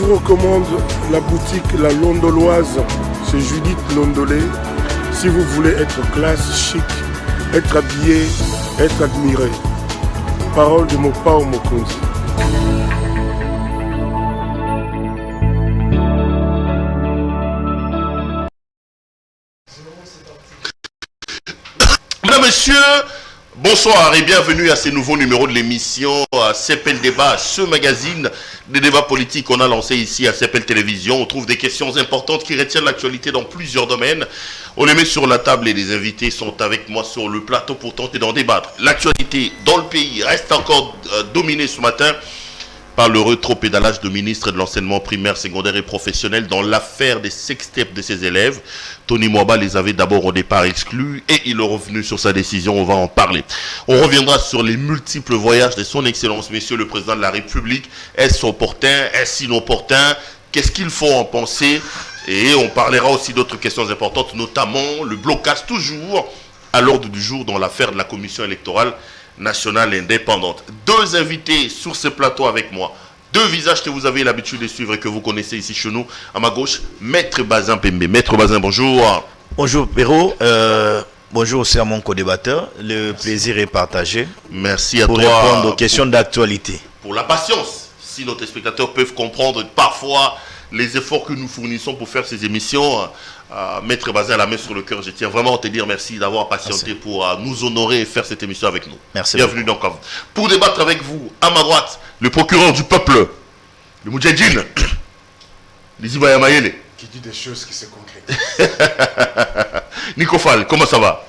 vous recommande la boutique La Londoloise chez Judith Londolé. Si vous voulez être classe, chic, être habillé, être admiré. Parole de Mopao Mokonzi. Mesdames, Messieurs, bonsoir et bienvenue à ce nouveau numéro de l'émission CEPEL Débat, ce magazine des débats politiques qu'on a lancé ici à CEPEL Télévision. On trouve des questions importantes qui retiennent l'actualité dans plusieurs domaines. On les met sur la table et les invités sont avec moi sur le plateau pour tenter d'en débattre. L'actualité dans le pays reste encore dominée ce matin par le rétropédalage de ministre de l'enseignement primaire, secondaire et professionnel dans l'affaire des sextapes de ses élèves. Tony Mwaba les avait d'abord au départ exclus et il est revenu sur sa décision, on va en parler. On reviendra sur les multiples voyages de son Excellence, Monsieur le Président de la République. Est-ce opportun? Est-ce inopportun? Qu'est-ce qu'il faut en penser? Et on parlera aussi d'autres questions importantes, notamment le blocage toujours à l'ordre du jour dans l'affaire de la commission électorale nationale indépendante. Deux invités sur ce plateau avec moi. Deux visages que vous avez l'habitude de suivre et que vous connaissez ici chez nous. À ma gauche, Maître Bazin Pembe. Maître Bazin, bonjour. Bonjour Perrault. Bonjour aussi à mon co-débatteur. Le plaisir est partagé. Merci à pour toi. Pour répondre aux questions d'actualité. Pour la patience. Si nos téléspectateurs peuvent comprendre parfois les efforts que nous fournissons pour faire ces émissions, Maître Bazin a la main sur le cœur. Je tiens vraiment à te dire merci d'avoir patienté pour nous honorer et faire cette émission avec nous. Merci. Bienvenue donc à vous. Pour débattre avec vous, à ma droite, le procureur du peuple, le Moudjahidine, Lizibaya Mayele. Qui dit des choses qui se concrétisent. Nico Fall, comment ça va?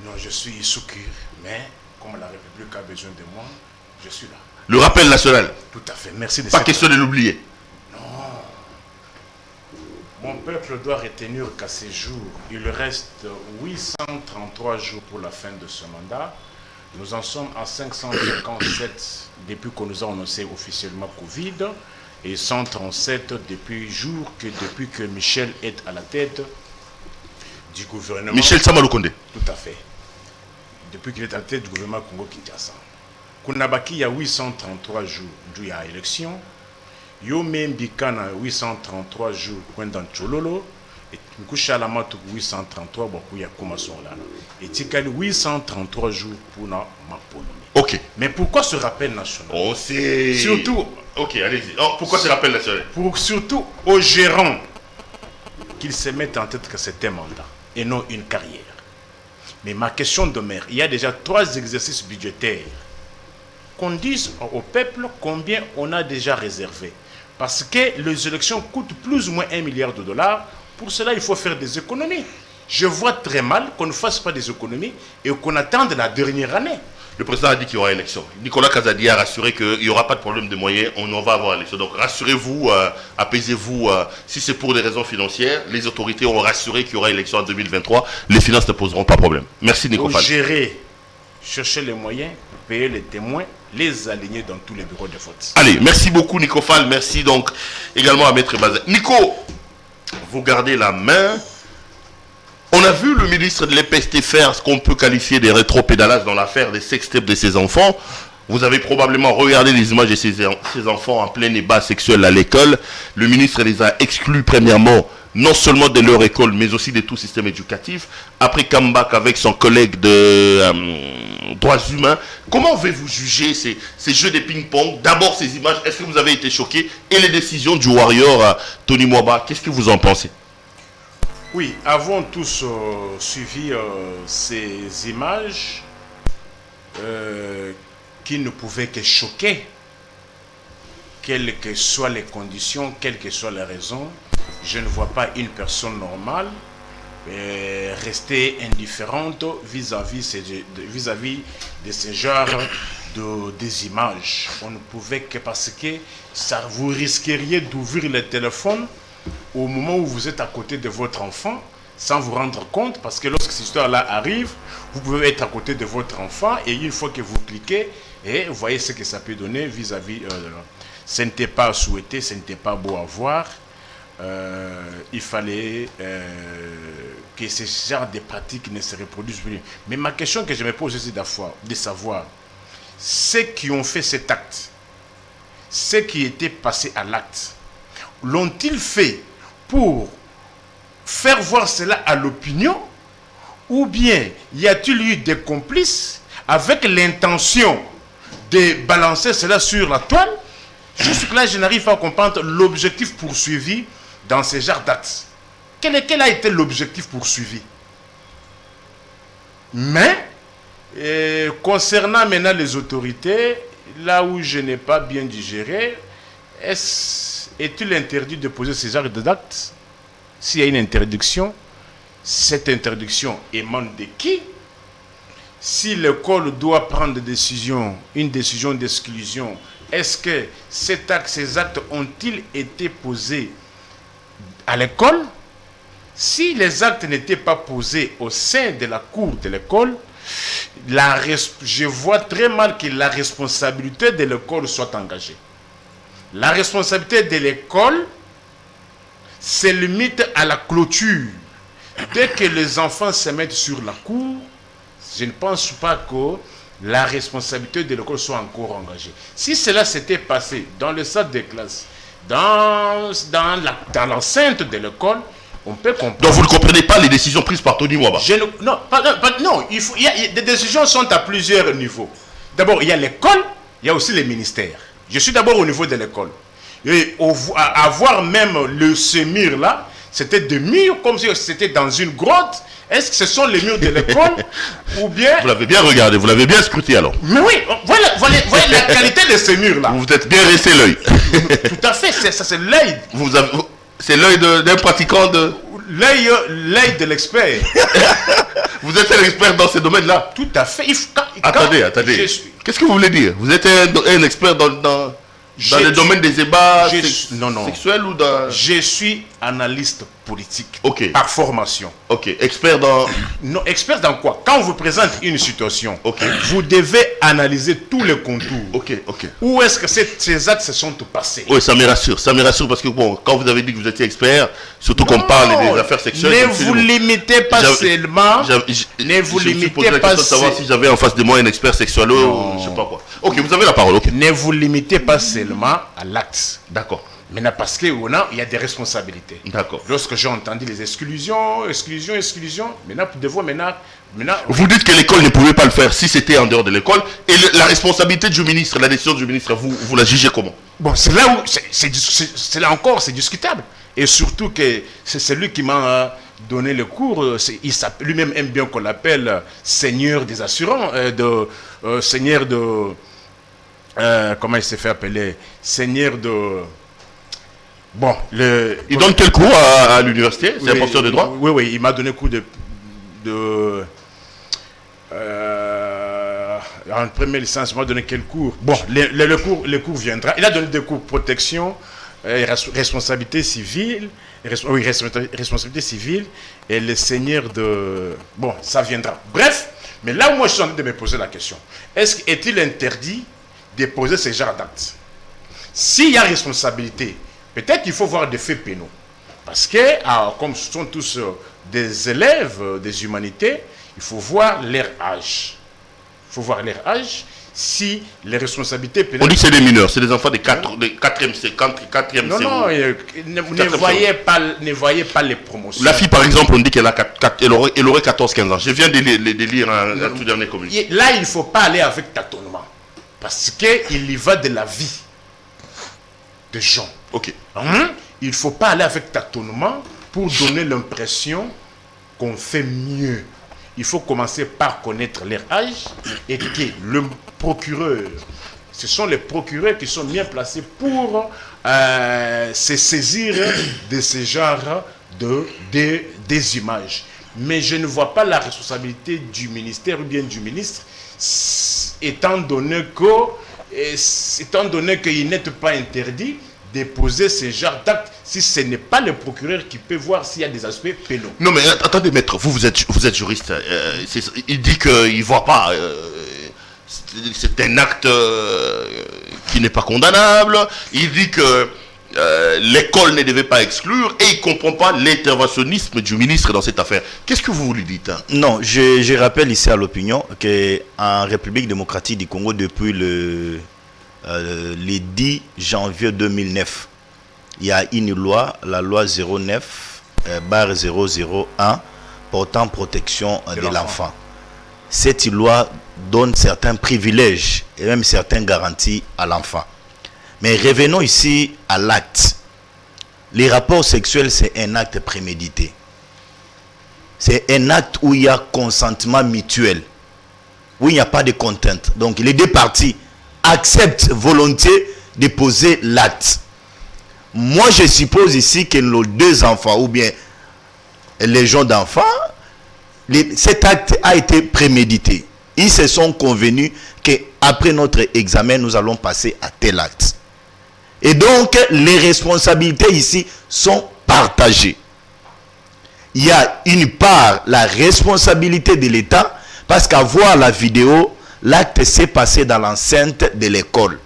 Non, je suis sous cure, mais comme la République a besoin de moi, je suis là. Le rappel national. Tout à fait, merci de Pas question de l'oublier. Mon peuple doit retenir qu'à ces jours, il reste 833 jours pour la fin de ce mandat. Nous en sommes à 557 depuis que nous avons annoncé officiellement Covid et 137 depuis que Michel est à la tête du gouvernement. Michel Samaloukonde. Tout à fait. Depuis qu'il est à la tête du gouvernement Congo-Kinshasa. Kunabaki, il y a 833 jours d'où il y a élection. Yo même bikana 833 jours dans Chololo et Nkushalamatu 833 beaucoup ya commençons là et tikali 833 jours pour na Mapono. OK. Mais pourquoi ce rappel national? On sait surtout OK, allez-y. Oh, pourquoi ce rappel national? Pour surtout aux gérants qu'ils se mettent en tête que c'est un mandat et non une carrière. Mais ma question demeure, il y a déjà 3 exercices budgétaires. Qu'on dise au peuple combien on a déjà réservé. Parce que les élections coûtent plus ou moins $1 milliard. Pour cela, il faut faire des économies. Je vois très mal qu'on ne fasse pas des économies et qu'on attende la dernière année. Le président a dit qu'il y aura élection. Nicolas Kazadi a rassuré qu'il n'y aura pas de problème de moyens, on en va avoir élection. Donc rassurez-vous, apaisez-vous. Si c'est pour des raisons financières, les autorités ont rassuré qu'il y aura élection en 2023. Les finances ne poseront pas problème. Merci Nicolas. Pour gérer, chercher les moyens, payer les témoins, les aligner dans tous les bureaux de vote. Allez, merci beaucoup Nico Fall, merci donc également à Maître Bazin. Nico, vous gardez la main. On a vu le ministre de l'EPST faire ce qu'on peut qualifier des rétropédalages dans l'affaire des sextapes de ses enfants. Vous avez probablement regardé les images de ces enfants en plein débat sexuel à l'école. Le ministre les a exclus premièrement, non seulement de leur école, mais aussi de tout système éducatif. Après comeback avec son collègue de droits humains, comment avez-vous jugé ces jeux de ping-pong? D'abord ces images, est-ce que vous avez été choqué? Et les décisions du Warrior Tony Mwaba, qu'est-ce que vous en pensez? Oui, avons tous suivi ces images qui ne pouvaient que choquer, quelles que soient les conditions, quelles que soient les raisons. Je ne vois pas une personne normale rester indifférente vis-à-vis de ce genre des images. On ne pouvait que parce que ça vous risqueriez d'ouvrir le téléphone au moment où vous êtes à côté de votre enfant sans vous rendre compte, parce que lorsque cette histoire-là arrive, vous pouvez être à côté de votre enfant et une fois que vous cliquez, et vous voyez ce que ça peut donner vis-à-vis. Ce n'était pas souhaité, ce n'était pas beau à voir. Il fallait que ce genre de pratiques ne se reproduisent plus. Mais ma question que je me pose aussi de savoir, ceux qui ont fait cet acte, ceux qui étaient passés à l'acte, l'ont-ils fait pour faire voir cela à l'opinion, ou bien y a-t-il eu des complices avec l'intention de balancer cela sur la toile? Jusque-là, je n'arrive pas à comprendre l'objectif poursuivi dans ces genres d'actes. Quel a été l'objectif poursuivi? Mais, concernant maintenant les autorités, là où je n'ai pas bien digéré, est-il interdit de poser ces genres d'actes? S'il y a une interdiction, cette interdiction émane de qui? Si l'école doit prendre une décision d'exclusion, est-ce que ces actes ont-ils été posés à l'école? Si les actes n'étaient pas posés au sein de la cour de l'école, je vois très mal que la responsabilité de l'école soit engagée. La responsabilité de l'école se limite à la clôture. Dès que les enfants se mettent sur la cour, je ne pense pas que la responsabilité de l'école soit encore engagée. Si cela s'était passé dans le salle de classe, dans l'enceinte de l'école, on peut comprendre. Donc vous ne comprenez pas les décisions prises par Tony Mwaba? Non, des décisions sont à plusieurs niveaux. D'abord, il y a l'école, il y a aussi les ministères. Je suis d'abord au niveau de l'école. Et avoir même ce mur-là, c'était des murs comme si c'était dans une grotte. Est-ce que ce sont les murs de l'école ou bien... Vous l'avez bien regardé, vous l'avez bien scruté alors. Mais oui, voilà la qualité de ces murs-là. Vous êtes bien resté l'œil. Tout à fait, ça c'est l'œil. C'est l'œil d'un pratiquant de... L'œil de l'expert. Vous êtes un expert dans ces domaines-là? Tout à fait. Attendez. Qu'est-ce que vous voulez dire? Vous êtes un expert dans le domaine des ébats sexuels ou dans... Je suis analyste politique par formation. Ok, expert dans... Non, expert dans quoi? Quand on vous présente une situation, Ok. vous devez analyser tous les contours. Ok. Où est-ce que ces actes se sont passés? Oui, ça me rassure parce que bon, quand vous avez dit que vous étiez expert, surtout qu'on parle des affaires sexuelles... Ne vous limitez pas seulement... Ne vous limitez pas... de savoir si j'avais en face de moi un expert sexuel ou je sais pas quoi. Ok, vous avez la parole, ok. Ne vous limitez pas seulement à l'acte. D'accord. Maintenant, parce qu'il y a des responsabilités. D'accord. Lorsque j'ai entendu les exclusions, maintenant, vous devez maintenant... Vous dites que l'école ne pouvait pas le faire si c'était en dehors de l'école. Et la responsabilité du ministre, la décision du ministre, vous la jugez comment? Bon, c'est là où, c'est là encore, c'est discutable. Et surtout que c'est celui qui m'a donné le cours, lui-même aime bien qu'on l'appelle seigneur des assurances, seigneur de... comment il s'est fait appeler? Seigneur de... Bon, il donne quel cours à l'université? C'est un professeur de droit? Oui, il m'a donné cours en première licence, il m'a donné quel cours? Bon, le cours viendra. Il a donné des cours protection, responsabilité civile, responsabilité civile et le seigneur de... Bon, ça viendra. Bref, mais là où moi je suis en train de me poser la question, est-il interdit de poser ce genre d'actes? S'il y a responsabilité, peut-être qu'il faut voir des faits pénaux. Parce que, comme ce sont tous des élèves des humanités, il faut voir leur âge. Si les responsabilités pénales... On dit que c'est des mineurs, c'est des enfants de 4e C. Non, ne voyez pas les promotions. La fille, par exemple, on dit qu'elle aurait 14-15 ans. Je viens de lire un tout dernier communiqué. Là, il ne faut pas aller avec tâtonnement. Parce qu'il y va de la vie des gens. Ok. Il ne faut pas aller avec tâtonnement pour donner l'impression qu'on fait mieux. Il faut commencer par connaître leur âge et que le procureur, ce sont les procureurs qui sont bien placés pour se saisir de ce genre des images. Mais je ne vois pas la responsabilité du ministère ou bien du ministre, étant donné qu'il n'est pas interdit de poser ce genre d'actes si ce n'est pas le procureur qui peut voir s'il y a des aspects pénaux. Non mais attendez maître, vous êtes juriste, il dit qu'il ne voit pas, c'est un acte qui n'est pas condamnable, il dit que l'école ne devait pas exclure et il ne comprend pas l'interventionnisme du ministre dans cette affaire. Qu'est-ce que vous lui dites Non, je rappelle ici à l'opinion qu'en République démocratique du Congo, depuis le 10 janvier 2009, il y a une loi, la loi 09/001 portant protection de l'enfant. Cette loi donne certains privilèges et même certaines garanties à l'enfant. Mais revenons ici à l'acte. Les rapports sexuels, c'est un acte prémédité. C'est un acte où il y a consentement mutuel, où il n'y a pas de contrainte. Donc les deux parties acceptent volontiers de poser l'acte. Moi, je suppose ici que nos deux enfants, ou bien les gens d'enfants, cet acte a été prémédité. Ils se sont convenus qu'après notre examen, nous allons passer à tel acte. Et donc, les responsabilités ici sont partagées. Il y a une part, la responsabilité de l'État, parce qu'à voir la vidéo, l'acte s'est passé dans l'enceinte de l'école.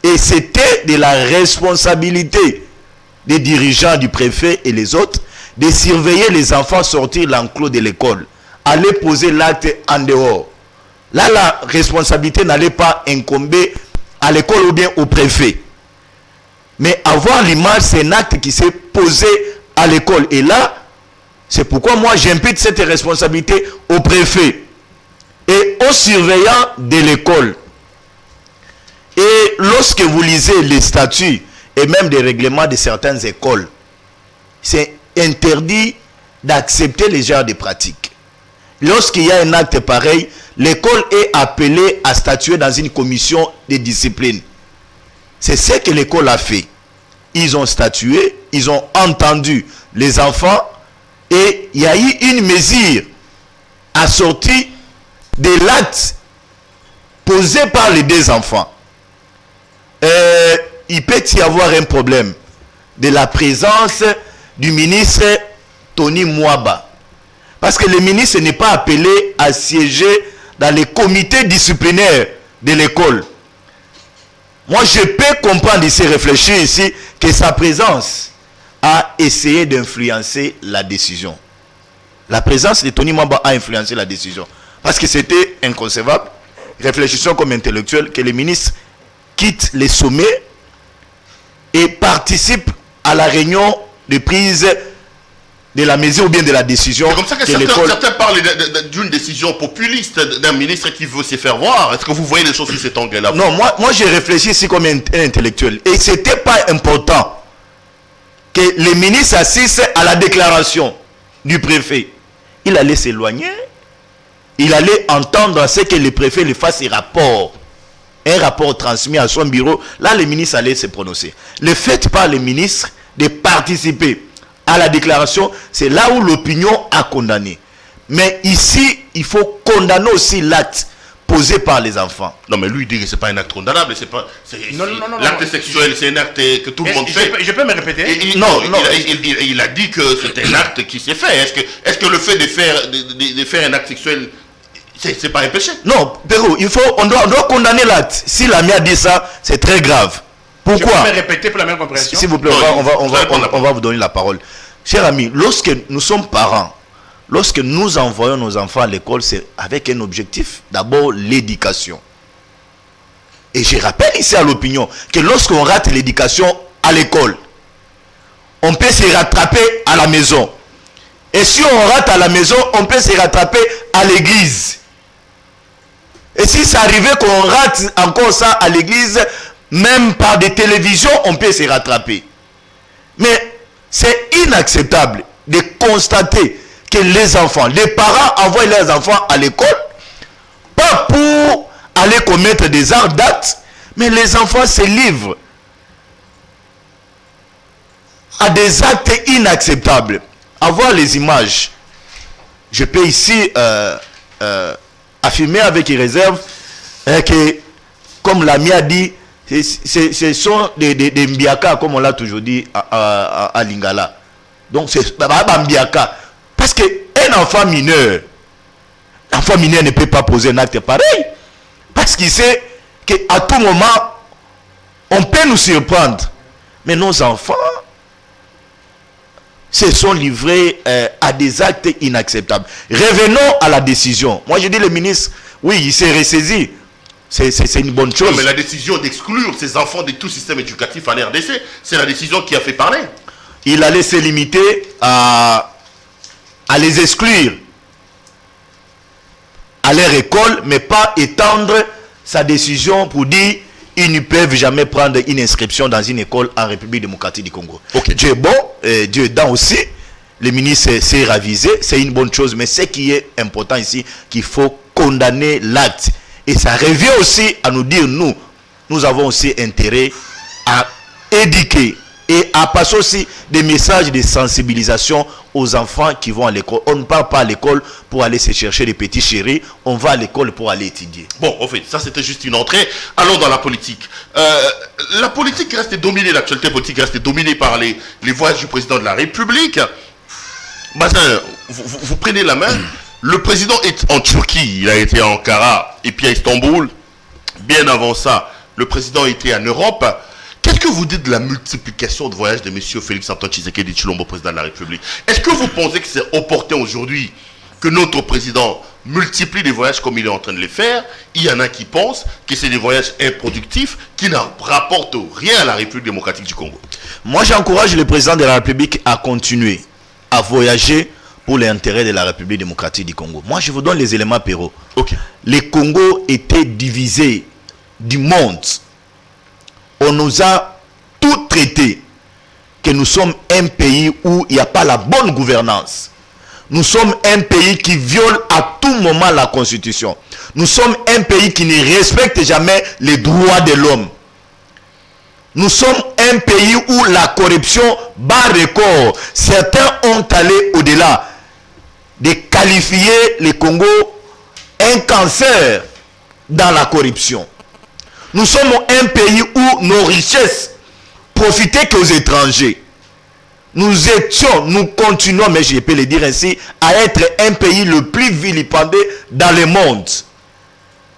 Et c'était de la responsabilité des dirigeants, du préfet et les autres, de surveiller les enfants sortir l'enclos de l'école, aller poser l'acte en dehors. Là, la responsabilité n'allait pas incomber à l'école ou bien au préfet. Mais avoir l'image, c'est un acte qui s'est posé à l'école. Et là, c'est pourquoi moi j'impute cette responsabilité au préfet et aux surveillants de l'école. Et lorsque vous lisez les statuts et même des règlements de certaines écoles, c'est interdit d'accepter les genres de pratiques. Lorsqu'il y a un acte pareil, l'école est appelée à statuer dans une commission de discipline. C'est ce que l'école a fait. Ils ont statué, ils ont entendu les enfants et il y a eu une mesure assortie de l'acte posé par les deux enfants. Il peut y avoir un problème de la présence du ministre Tony Mwaba. Parce que le ministre n'est pas appelé à siéger dans les comités disciplinaires de l'école. Moi, je peux comprendre ici, réfléchir ici, que sa présence a essayé d'influencer la décision. La présence de Tony Mwaba a influencé la décision. Parce que c'était inconcevable, réfléchissons comme intellectuels, que le ministre quitte les sommets et participe à la réunion de prise de la mesure ou bien de la décision. C'est comme ça que certains parlent d'une décision populiste d'un ministre qui veut se faire voir. Est-ce que vous voyez les choses sous cet angle-là? Non, moi j'ai réfléchi ici comme un intellectuel. Et ce n'était pas important que les ministres assistent à la déclaration du préfet. Il allait s'éloigner. Il allait entendre ce que le préfet lui fasse un rapport transmis à son bureau. Là, le ministre allait se prononcer. Le fait par le ministre de participer à la déclaration, c'est là où l'opinion a condamné. Mais ici, il faut condamner aussi l'acte posé par les enfants. Non, mais lui il dit que ce n'est pas un acte condamnable. Non, l'acte sexuel, c'est un acte que tout le monde fait. Je peux me répéter? Il a dit que c'est un acte qui s'est fait. Est-ce que le fait de faire un acte sexuel, c'est pas un péché? Non, Pérou, on doit condamner l'acte. Si l'ami a dit ça, c'est très grave. Pourquoi? Je peux me répéter pour la même compréhension? S'il vous plaît, on va vous donner la parole. Cher ami, lorsque nous sommes parents, lorsque nous envoyons nos enfants à l'école, c'est avec un objectif. D'abord, l'éducation. Et je rappelle ici à l'opinion que lorsqu'on rate l'éducation à l'école, on peut se rattraper à la maison. Et si on rate à la maison, on peut se rattraper à l'église. Et si ça arrivait qu'on rate encore ça à l'église, même par des télévisions, on peut se rattraper. Mais c'est inacceptable de constater que les enfants, les parents envoient leurs enfants à l'école, pas pour aller commettre des arts d'actes, mais les enfants se livrent à des actes inacceptables. Avoir les images, je peux ici affirmer avec réserve que, comme l'ami a dit, ce sont des mbiaka, comme on l'a toujours dit à Lingala. Donc c'est mbiaka. Parce qu'un enfant mineur ne peut pas poser un acte pareil. Parce qu'il sait qu'à tout moment, on peut nous surprendre. Mais nos enfants se sont livrés à des actes inacceptables. Revenons à la décision. Moi je dis le ministre, oui, il s'est ressaisi. C'est une bonne chose. Non, mais la décision d'exclure ces enfants de tout système éducatif en RDC, c'est la décision qui a fait parler. Il allait se limiter à les exclure à leur école, mais pas étendre sa décision pour dire ils ne peuvent jamais prendre une inscription dans une école en République démocratique du Congo. Okay. Dieu est bon, Dieu est dans aussi. Le ministre s'est ravisé, c'est une bonne chose, mais ce qui est important ici, qu'il faut condamner l'acte. Et ça revient aussi à nous dire, nous avons aussi intérêt à éduquer et à passer aussi des messages de sensibilisation aux enfants qui vont à l'école. On ne part pas à l'école pour aller se chercher des petits chéris, on va à l'école pour aller étudier. Bon, en fait, ça c'était juste une entrée. Allons dans la politique. La politique reste dominée, l'actualité politique reste dominée par les voyages du président de la République. Bazin, vous prenez la main. Le président est en Turquie, il a été à Ankara et puis à Istanbul. Bien avant ça, le président était en Europe. Qu'est-ce que vous dites de la multiplication de voyages de M. Félix-Antoine Tshisekedi Tshilombo, président de la République? Est-ce que vous pensez que c'est opportun aujourd'hui que notre président multiplie les voyages comme il est en train de les faire? Il y en a qui pensent que c'est des voyages improductifs qui ne rapportent rien à la République démocratique du Congo. Moi, j'encourage le président de la République à continuer à voyager pour l'intérêt de la République démocratique du Congo. Moi, je vous donne les éléments, Perrault. Okay. Le Congo était divisé du monde. On nous a tout traité que nous sommes un pays où il n'y a pas la bonne gouvernance. Nous sommes un pays qui viole à tout moment la Constitution. Nous sommes un pays qui ne respecte jamais les droits de l'homme. Nous sommes un pays où la corruption bat record. Certains ont allé au-delà de qualifier le Congo un cancer dans la corruption. Nous sommes un pays où nos richesses profitaient qu'aux étrangers. Nous étions, nous continuons, mais je peux le dire ainsi, à être un pays le plus vilipendé dans le monde.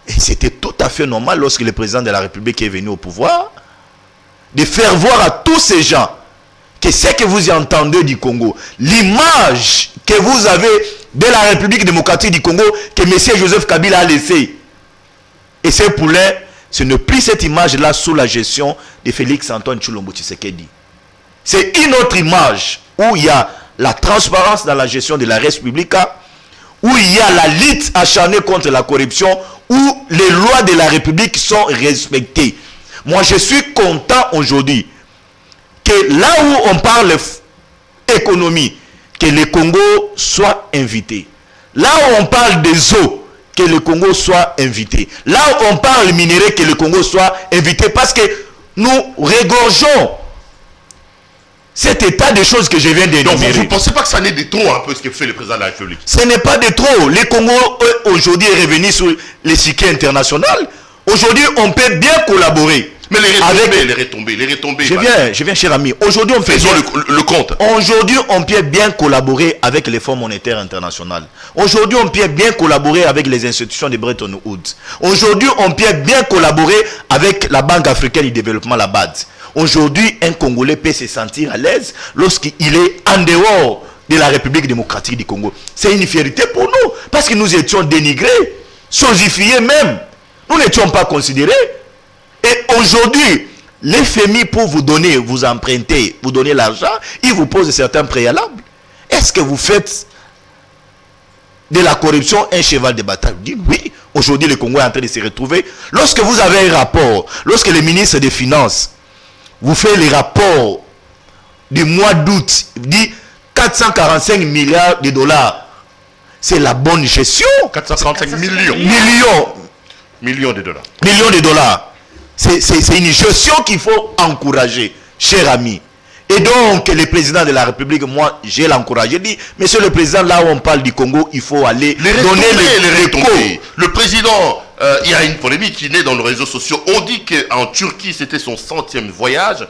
Et c'était tout à fait normal lorsque le président de la République est venu au pouvoir, de faire voir à tous ces gens que ce que vous entendez du Congo, l'image que vous avez de la République démocratique du Congo, que M. Joseph Kabila a laissé. Et c'est pour l'air, ce n'est plus cette image-là sous la gestion de Félix-Antoine Tshilombo Tshisekedi. C'est une autre image où il y a la transparence dans la gestion de la République, où il y a la lutte acharnée contre la corruption, où les lois de la République sont respectées. Moi, je suis content aujourd'hui que là où on parle économie, que le Congo soit invité. Là où on parle des eaux, que le Congo soit invité. Là où on parle minerai, que le Congo soit invité. Parce que nous regorgeons cet état de choses que je viens d'énumérer. Donc vous ne pensez pas que ça n'est de trop un peu ce que fait le président de la République? Ce n'est pas de trop. Le Congo aujourd'hui est revenu sur l'échiquier international. Aujourd'hui, on peut bien collaborer. Mais les retombées. Je viens, cher ami. Aujourd'hui, on fait faisons le compte. Aujourd'hui, on peut bien collaborer avec les Fonds monétaires internationaux. Aujourd'hui, on peut bien collaborer avec les institutions de Bretton Woods. Aujourd'hui, on peut bien collaborer avec la Banque africaine du développement, la BAD. Aujourd'hui, un Congolais peut se sentir à l'aise lorsqu'il est en dehors de la République démocratique du Congo. C'est une fierté pour nous, parce que nous étions dénigrés, sosifiés même. Nous n'étions pas considérés. Et aujourd'hui, les FMI, pour vous donner, vous emprunter, vous donner l'argent, ils vous posent certains préalables. Est-ce que vous faites de la corruption un cheval de bataille? Vous dites oui. Aujourd'hui, le Congo est en train de se retrouver. Lorsque vous avez un rapport, lorsque le ministre des Finances vous fait les rapports du mois d'août, dit 445 milliards de dollars, c'est la bonne gestion. 445 millions de dollars. Millions de dollars. C'est une gestion qu'il faut encourager, cher ami. Et donc, le président de la République, moi, j'ai l'encouragé. Je dis, monsieur le président, là où on parle du Congo, il faut aller donner les retombées. Le président, il y a une polémique qui naît dans les réseaux sociaux. On dit qu'en Turquie, c'était son 100e voyage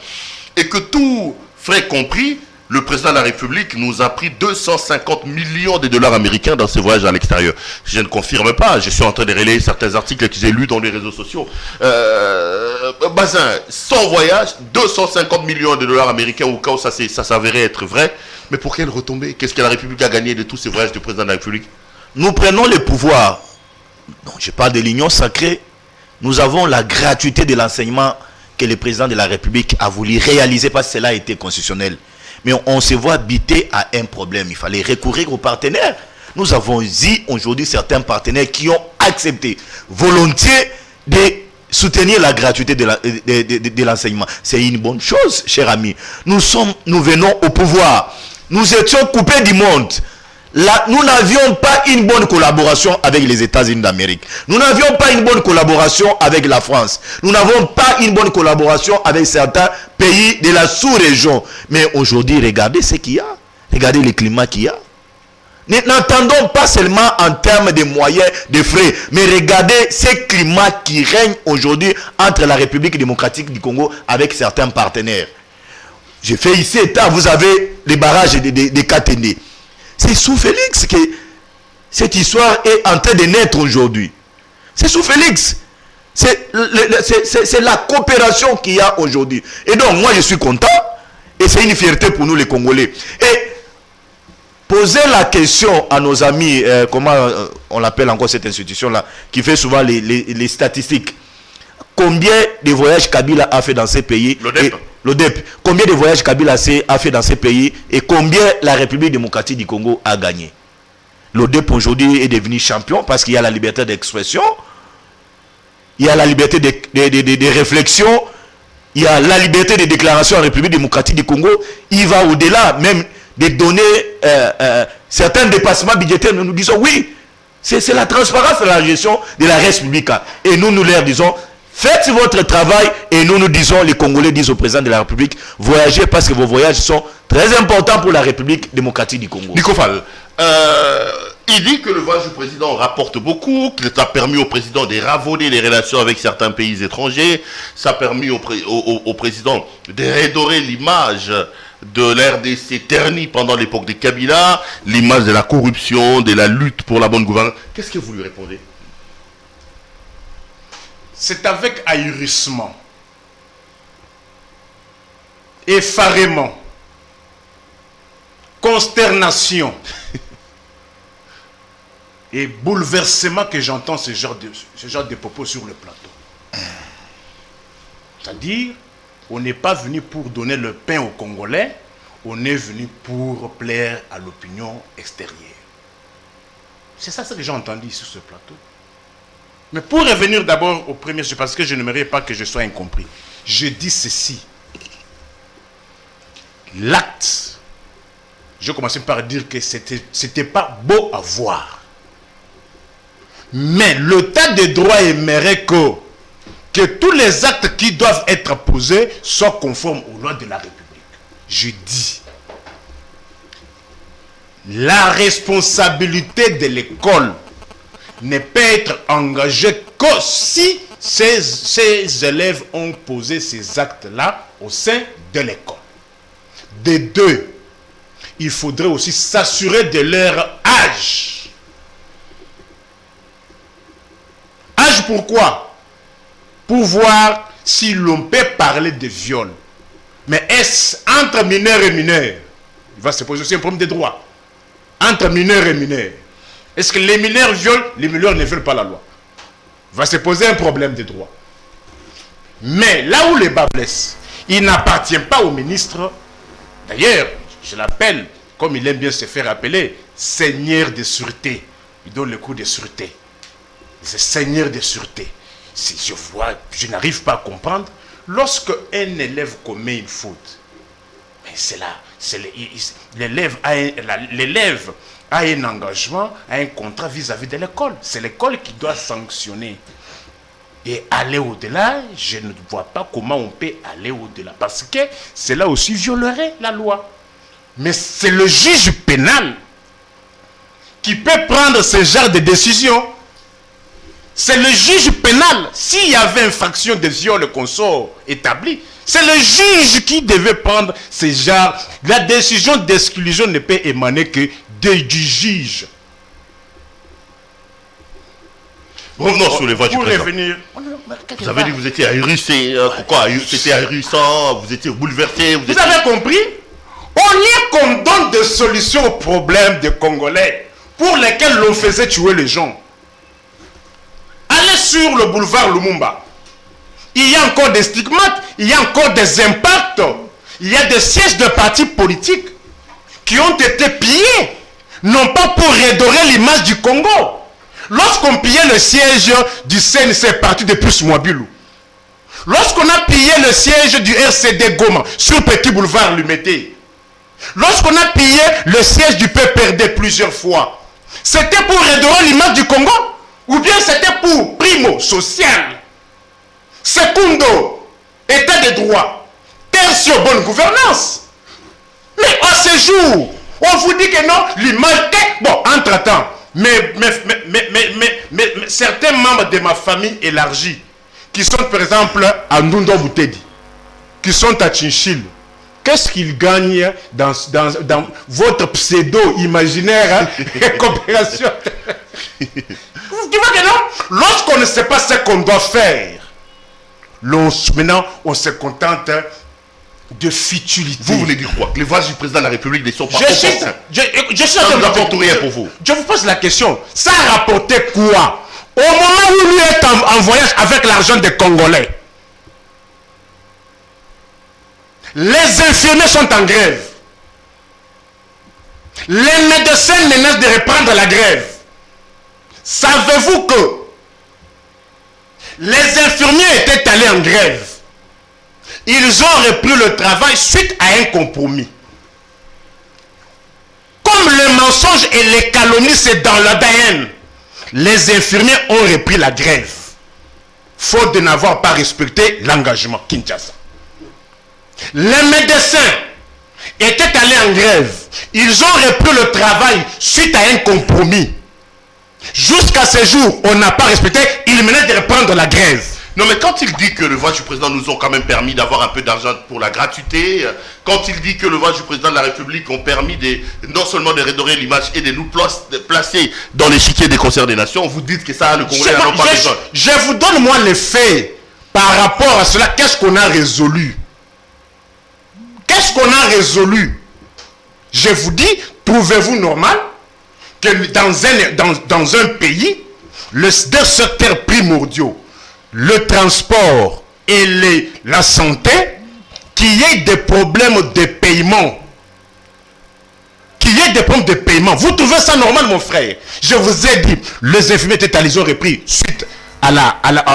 et que tout frais compris, le président de la République nous a pris 250 millions de dollars américains dans ses voyages à l'extérieur. Je ne confirme pas, je suis en train de relayer certains articles que j'ai lus dans les réseaux sociaux. Bazin, son voyage, 250 millions de dollars américains, au cas où ça s'avérait être vrai. Mais pour quelle retombée? Qu'est-ce que la République a gagné de tous ces voyages du président de la République? Nous prenons le pouvoir. Non, je parle de l'union sacrée Nous avons la gratuité de l'enseignement que le président de la République a voulu réaliser parce que cela a été constitutionnel. Mais on se voit habité à un problème. Il fallait recourir aux partenaires. Nous avons dit aujourd'hui certains partenaires qui ont accepté volontiers de soutenir la gratuité de l'enseignement. C'est une bonne chose, chers amis. Nous venons au pouvoir. Nous étions coupés du monde. Là, nous n'avions pas une bonne collaboration avec les États-Unis d'Amérique. Nous n'avions pas une bonne collaboration avec la France. Nous n'avons pas une bonne collaboration avec certains pays de la sous-région. Mais aujourd'hui, regardez ce qu'il y a. Regardez le climat qu'il y a. N'entendons pas seulement en termes de moyens, de frais, mais regardez ce climat qui règne aujourd'hui entre la République démocratique du Congo avec certains partenaires. J'ai fait ici état, vous avez les barrages de Katende. C'est sous Félix que cette histoire est en train de naître aujourd'hui. C'est sous Félix. C'est la coopération qu'il y a aujourd'hui. Et donc, moi, je suis content. Et c'est une fierté pour nous, les Congolais. Et poser la question à nos amis, comment on l'appelle encore cette institution-là, qui fait souvent les statistiques. Combien de voyages Kabila a fait dans ces pays? L'ODEP. Combien de voyages Kabila a fait dans ces pays et combien la République démocratique du Congo a gagné? L'ODEP aujourd'hui est devenu champion parce qu'il y a la liberté d'expression, il y a la liberté de réflexion, il y a la liberté de déclaration en République démocratique du Congo. Il va au-delà même de donner certains dépassements budgétaires. Nous disons oui, c'est la transparence de la gestion de la res publica. Et nous leur disons, faites votre travail. Et nous disons, les Congolais disent au président de la République, voyagez parce que vos voyages sont très importants pour la République démocratique du Congo. Nico Fall, il dit que le voyage du président rapporte beaucoup, qu'il a permis au président de ravoler les relations avec certains pays étrangers. Ça a permis au président de redorer l'image de l'RDC ternie pendant l'époque de Kabila, l'image de la corruption, de la lutte pour la bonne gouvernance. Qu'est-ce que vous lui répondez? C'est avec ahurissement, effarement, consternation et bouleversement que j'entends ce genre de propos sur le plateau. C'est-à-dire, on n'est pas venu pour donner le pain aux Congolais, on est venu pour plaire à l'opinion extérieure. C'est ça ce que j'ai entendu sur ce plateau. Mais pour revenir d'abord au premier sujet, parce que je n'aimerais pas que je sois incompris, je dis ceci. L'acte, je commençais par dire que c'était pas beau à voir. Mais l'état de droit aimerait que tous les actes qui doivent être posés soient conformes aux lois de la République. Je dis, la responsabilité de l'école ne peut être engagée que si ces élèves ont posé ces actes-là au sein de l'école. De deux, il faudrait aussi s'assurer de leur âge. Âge pourquoi? Pour voir si l'on peut parler de viol. Mais est-ce entre mineurs et mineurs? Il va se poser aussi un problème de droit. Entre mineurs et mineurs. Est-ce que les mineurs violent? Les mineurs ne veulent pas la loi. Il va se poser un problème de droit. Mais là où les bas blessent, il n'appartient pas au ministre. D'ailleurs, je l'appelle, comme il aime bien se faire appeler, seigneur de sûreté. Il donne le coup de sûreté. C'est seigneur de sûreté. Si je vois, je n'arrive pas à comprendre, lorsque un élève commet une faute, mais c'est là, l'élève a un engagement, a un contrat vis-à-vis de l'école. C'est l'école qui doit sanctionner. Et aller au-delà, je ne vois pas comment on peut aller au-delà. Parce que cela aussi violerait la loi. Mais c'est le juge pénal qui peut prendre ce genre de décision. C'est le juge pénal. S'il y avait infraction de viol consort établi, c'est le juge qui devait prendre ce genre. La décision d'exclusion ne peut émaner que du juge. Revenons sur les voies du président. Revenir. Vous avez dit que vous étiez ahurissé. Pourquoi? C'était ahurissant, vous étiez bouleversé. Vous avez compris? Au lieu qu'on donne des solutions aux problèmes des Congolais pour lesquels l'on faisait tuer les gens, allez sur le boulevard Lumumba, il y a encore des stigmates, il y a encore des impacts, il y a des sièges de partis politiques qui ont été pillés, non pas pour redorer l'image du Congo. Lorsqu'on pillait le siège du CNC, parti de Plus Mwabilou, lorsqu'on a pillé le siège du RCD Goma sur Petit Boulevard Lumété, lorsqu'on a pillé le siège du PPRD plusieurs fois, c'était pour redorer l'image du Congo ou bien c'était pour primo, social, secundo, état de droit, tertio, bonne gouvernance. Mais à ce jour, on vous dit que non, l'image est... Bon, entre-temps, mais certains membres de ma famille élargie, qui sont par exemple à Ndundo Boutedi, qui sont à Chinchil, qu'est-ce qu'ils gagnent dans votre pseudo-imaginaire coopération? Tu vois que non? Lorsqu'on ne sait pas ce qu'on doit faire, maintenant on se contente de futilité. Vous voulez dire quoi? Que les voix du président de la République ne sont pas Je suis ça ne rapporte rien pour vous. Je vous pose la question. Ça a rapporté quoi? Au moment où lui est en voyage avec l'argent des Congolais, les infirmiers sont en grève. Les médecins menacent de reprendre la grève. Savez-vous que les infirmiers étaient allés en grève? Ils ont repris le travail suite à un compromis. Comme le mensonge et les calomnies, c'est dans l'ADN, les infirmiers ont repris la grève, faute de n'avoir pas respecté l'engagement Kinshasa. Les médecins étaient allés en grève. Ils ont repris le travail suite à un compromis. Jusqu'à ce jour, on n'a pas respecté. Ils menacent de reprendre la grève. Non, mais quand il dit que le voix du président nous ont quand même permis d'avoir un peu d'argent pour la gratuité, quand il dit que le voix du président de la République ont permis non seulement de redorer l'image et de nous placer dans l'échiquier des concerts des nations, vous dites que ça, le Congolais n'en a pas besoin. Je vous donne moi les faits par rapport à cela. Qu'est-ce qu'on a résolu? Qu'est-ce qu'on a résolu? Je vous dis, trouvez-vous normal que dans un pays, les deux secteurs primordiaux, le transport et la santé, qu'il y ait des problèmes de paiement? Qu'il y ait des problèmes de paiement. Vous trouvez ça normal, mon frère? Je vous ai dit, les infirmiers étaient allés, ils ont repris suite à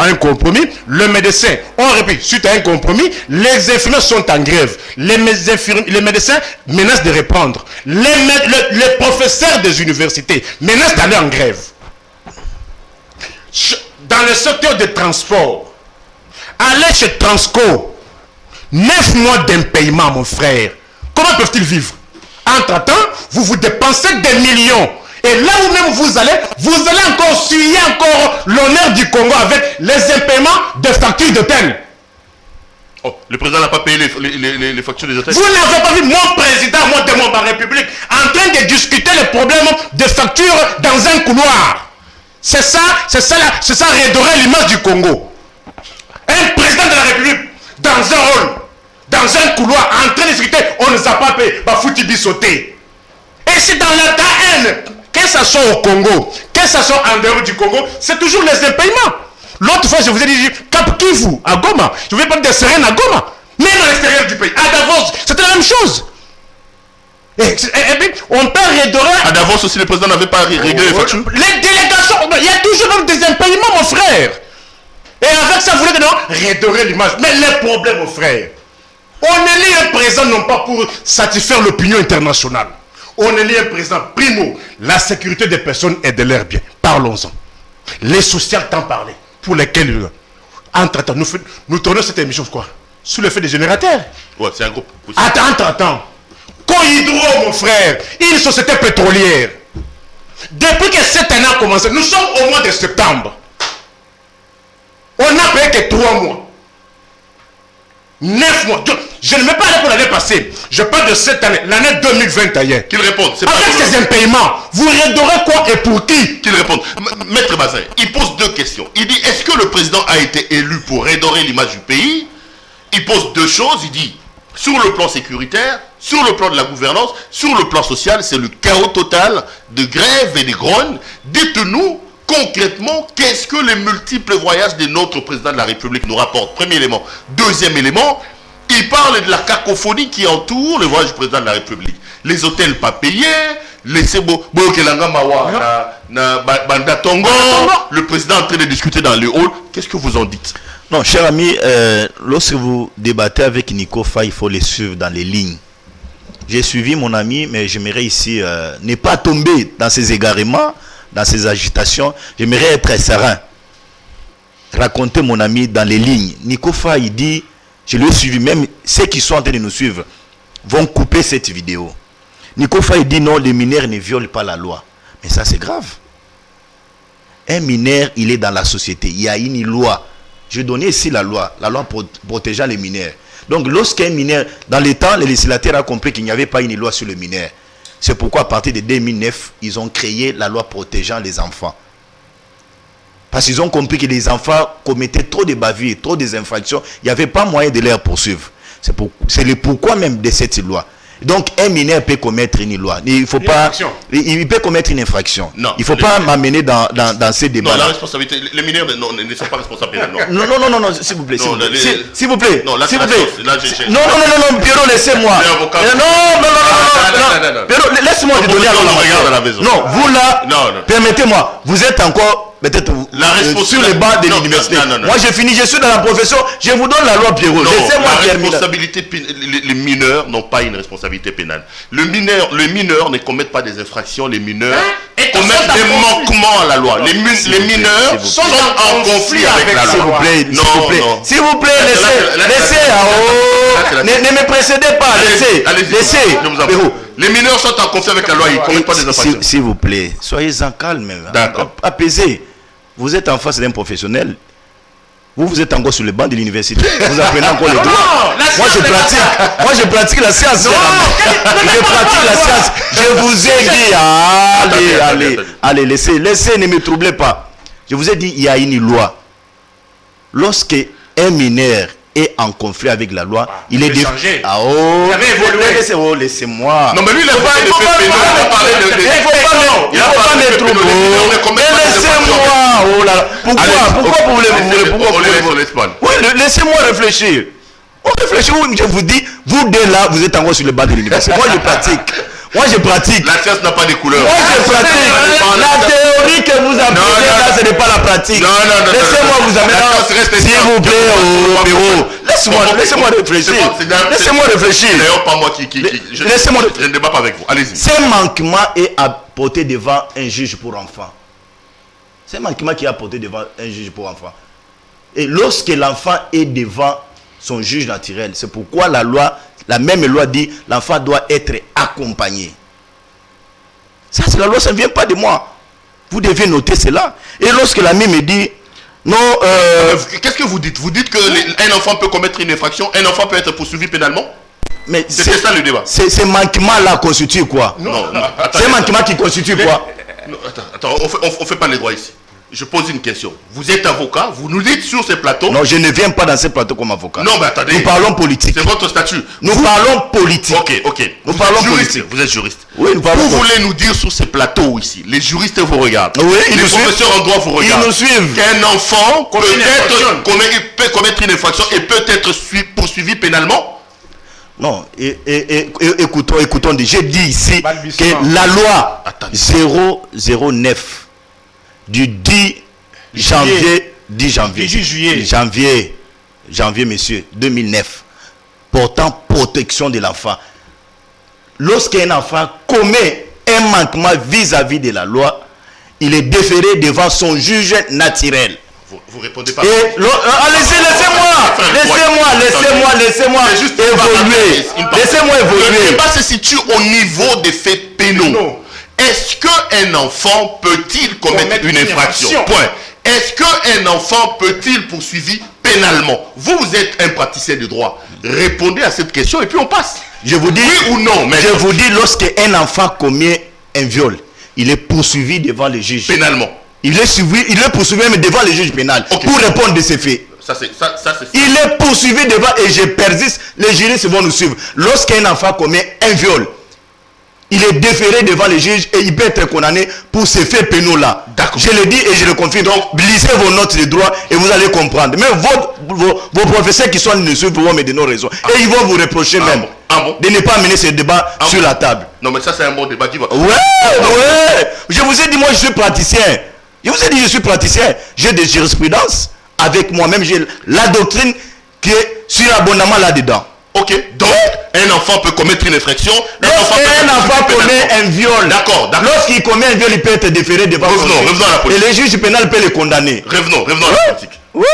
un compromis. Le médecin ont repris suite à un compromis. Les infirmiers sont en grève. Les médecins menacent de reprendre. Les professeurs des universités menacent d'aller en grève. Dans le secteur des transports, allez chez Transco, 9 mois d'impayement, mon frère. Comment peuvent-ils vivre? Entre-temps, vous vous dépensez des millions. Et là où même vous allez encore suyer encore l'honneur du Congo avec les impaiements de factures d'hôtel. Oh, le président n'a pas payé les factures des hôtels? Vous n'avez pas vu mon président, moi de ma République, en train de discuter les problèmes de factures dans un couloir. C'est ça redorer l'image du Congo. Un président de la République, dans un rôle, dans un couloir, en train de discuter, on ne nous a pas payé, bah foutu bisauté. Et c'est dans l'ADN, que ça soit au Congo, que ça soit en dehors du Congo, c'est toujours les impayements. L'autre fois, je vous ai dit, Cap Kivu, à Goma, je ne vais pas dire Serena à Goma, même à l'extérieur du pays, à Davos, c'était la même chose. Et puis, on peut redorer... À Davos aussi, le président n'avait pas réglé les factures? Les délégations, il y a toujours des impayements, mon frère. Et avec ça, vous voulez redorer l'image. Mais les problèmes, mon frère, on élit un président non pas pour satisfaire l'opinion internationale. On élit un président, primo, la sécurité des personnes et de leurs biens. Parlons-en. Les sociales t'en parler, pour lesquels, entre-temps, nous tournons cette émission, quoi, sous l'effet des générateurs. Ouais, c'est un groupe. Attends. Cohydro, mon frère, une société pétrolière. Depuis que cette année a commencé, nous sommes au mois de septembre. On n'a payé que 3 mois. 9 mois. Je ne vais pas aller pour l'année passée. Je parle de cette année, l'année 2021. Qu'il réponde. Avec ces impayements, vous redorez quoi et pour qui? Qu'il réponde. Maître Bazin, il pose 2 questions. Il dit, est-ce que le président a été élu pour redorer l'image du pays? Il pose 2 choses. Il dit, sur le plan sécuritaire, sur le plan de la gouvernance, sur le plan social, c'est le chaos total de grève et de grogne. Dites-nous concrètement, qu'est-ce que les multiples voyages de notre président de la République nous rapportent? Premier élément. Deuxième élément, il parle de la cacophonie qui entoure le voyage du président de la République. Les hôtels pas payés, les Sebo, Bokelanga Mawa, Banda Tongo, le président en train de discuter dans le hall. Qu'est-ce que vous en dites? Non, cher ami, lorsque vous débattez avec Nico Faye, il faut les suivre dans les lignes. J'ai suivi mon ami, mais j'aimerais ici ne pas tomber dans ces égarements, dans ces agitations. J'aimerais être serein. Raconter mon ami dans les lignes. Nico Faye, il dit, je l'ai suivi, même ceux qui sont en train de nous suivre vont couper cette vidéo. Nico Faye dit non, les mineurs ne violent pas la loi. Mais ça, c'est grave. Un mineur, il est dans la société. Il y a une loi. Je donnais ici la loi protégeant les mineurs. Donc, lorsqu'un mineur, dans les temps, les législateurs ont compris qu'il n'y avait pas une loi sur le mineur. C'est pourquoi, à partir de 2009, ils ont créé la loi protégeant les enfants. Parce qu'ils ont compris que les enfants commettaient trop de bavures, trop des infractions. Il n'y avait pas moyen de les poursuivre. C'est le pourquoi même de cette loi. Donc, un mineur peut commettre une loi. Il faut pas. Il peut commettre une infraction. Non, il ne faut pas m'amener dans ces débats. Non, la responsabilité. Les mineurs ne sont pas responsables. Non, s'il vous plaît. S'il vous plaît. Non, s'il vous plaît. Non, Pierrot, laissez-moi. Non. Pierrot, laissez-moi te donner à la maison. Non, vous là, permettez-moi, vous êtes encore. Peut-être sur les bancs de l'université. Moi j'ai fini, je suis dans la profession, je vous donne la loi Pierrot. Laissez-moi terminer. Les mineurs n'ont pas une responsabilité pénale. Les mineurs ne commettent pas des infractions, les mineurs commettent des manquements à la loi. Les mineurs sont en conflit avec la loi. S'il vous plaît, laissez. Ne me précédez pas, laissez. Les mineurs sont en conflit avec la loi, ils ne commettent pas des infractions. S'il vous plaît, soyez-en calme. D'accord. Apaisez. Vous êtes en face d'un professionnel. Vous êtes encore sur le banc de l'université. Vous apprenez encore les droits. Moi, je pratique la science. Je pratique la science. Je vous ai dit, allez, laissez, ne me troublez pas. Je vous ai dit, il y a une loi. Lorsque un mineur est en conflit avec la loi, il est changé. Vous avez évolué. Laissez-moi. Non, mais lui, il a parlé de fait pénal. Il ne faut pas me troubler. Laissez-moi. Oh là là. Pourquoi vous voulez Oui, laissez-moi réfléchir. On réfléchit, je vous dis, vous deux là, vous êtes encore sur le bas de l'université. Moi, je pratique. La science n'a pas de couleur. Moi, je pratique. La théorie que vous apprenez là, ce n'est pas la pratique. Laissez-moi vous amener. S'il vous plaît, laissez-moi réfléchir. Laissez-moi réfléchir. D'ailleurs, pas moi qui. Je ne débat pas avec vous. Allez-y. Ce manquement est apporté devant un juge pour enfants. C'est un manquement qui est apporté devant un juge pour enfants. Et lorsque l'enfant est devant son juge naturel, c'est pourquoi la même loi dit l'enfant doit être accompagné. Ça, c'est la loi, ça ne vient pas de moi. Vous devez noter cela. Et lorsque l'ami me dit, non... Qu'est-ce que vous dites? Vous dites qu'un enfant peut commettre une infraction, un enfant peut être poursuivi pénalement? Mais c'est ça le débat. Ce manquement-là constitue quoi? Non. C'est un manquement qui constitue quoi? Non, attends, on fait pas les droits ici. Je pose une question. Vous êtes avocat, vous nous dites sur ces plateaux. Non, je ne viens pas dans ces plateaux comme avocat. Non, mais attendez. Nous parlons politique. C'est votre statut. Nous parlons politique. Ok. Nous parlons politique. Vous êtes juriste. Oui, nous parlons Vous voulez nous dire sur ces plateaux ici, les juristes vous regardent. Oui, les professeurs en droit vous regardent. Ils nous suivent. Qu'un enfant peut commettre une infraction et peut être poursuivi pénalement? Non, écoutons, j'ai dit ici que la loi 009 du 10 janvier, monsieur, 2009, portant protection de l'enfant. Lorsqu'un enfant commet un manquement vis-à-vis de la loi, il est déféré devant son juge naturel. Vous répondez pas. Laissez-moi évoluer. Laissez-moi évoluer. Le débat se situe au niveau des faits pénaux. Est-ce qu'un enfant peut-il commettre une infraction? Point. Est-ce qu'un enfant peut-il poursuivi pénalement? Vous êtes un praticien de droit. Répondez à cette question et puis on passe. Je vous dis oui ou non. Je vous dis, lorsqu'un enfant commet un viol, il est poursuivi devant le juge. Pénalement. Il est poursuivi même devant le juge pénal pour répondre de ces faits. Il est poursuivi devant, et je persiste, les juristes vont nous suivre. Lorsqu'un enfant commet un viol, il est déféré devant les juges et il peut être condamné pour ces faits pénaux-là. Je le dis et je le confirme. Donc, lisez vos notes de droit et vous allez comprendre. Même vos professeurs qui sont dessus vont me donner raison. Et ils vont vous reprocher même de ne pas amener ce débat sur la table. Non, mais ça, c'est un bon débat qui va... Ouais. Je vous ai dit, moi, je suis praticien. Je vous ai dit, je suis praticien. J'ai des jurisprudences avec moi-même. J'ai la doctrine qui est sur l'abonnement là-dedans. Ok, donc un enfant peut commettre une infraction. Un enfant commet un viol. D'accord. Lorsqu'il commet un viol, il peut être déféré devant le juge. À la politique. Et le juge pénal peut le condamner. Revenons à la politique. Oui.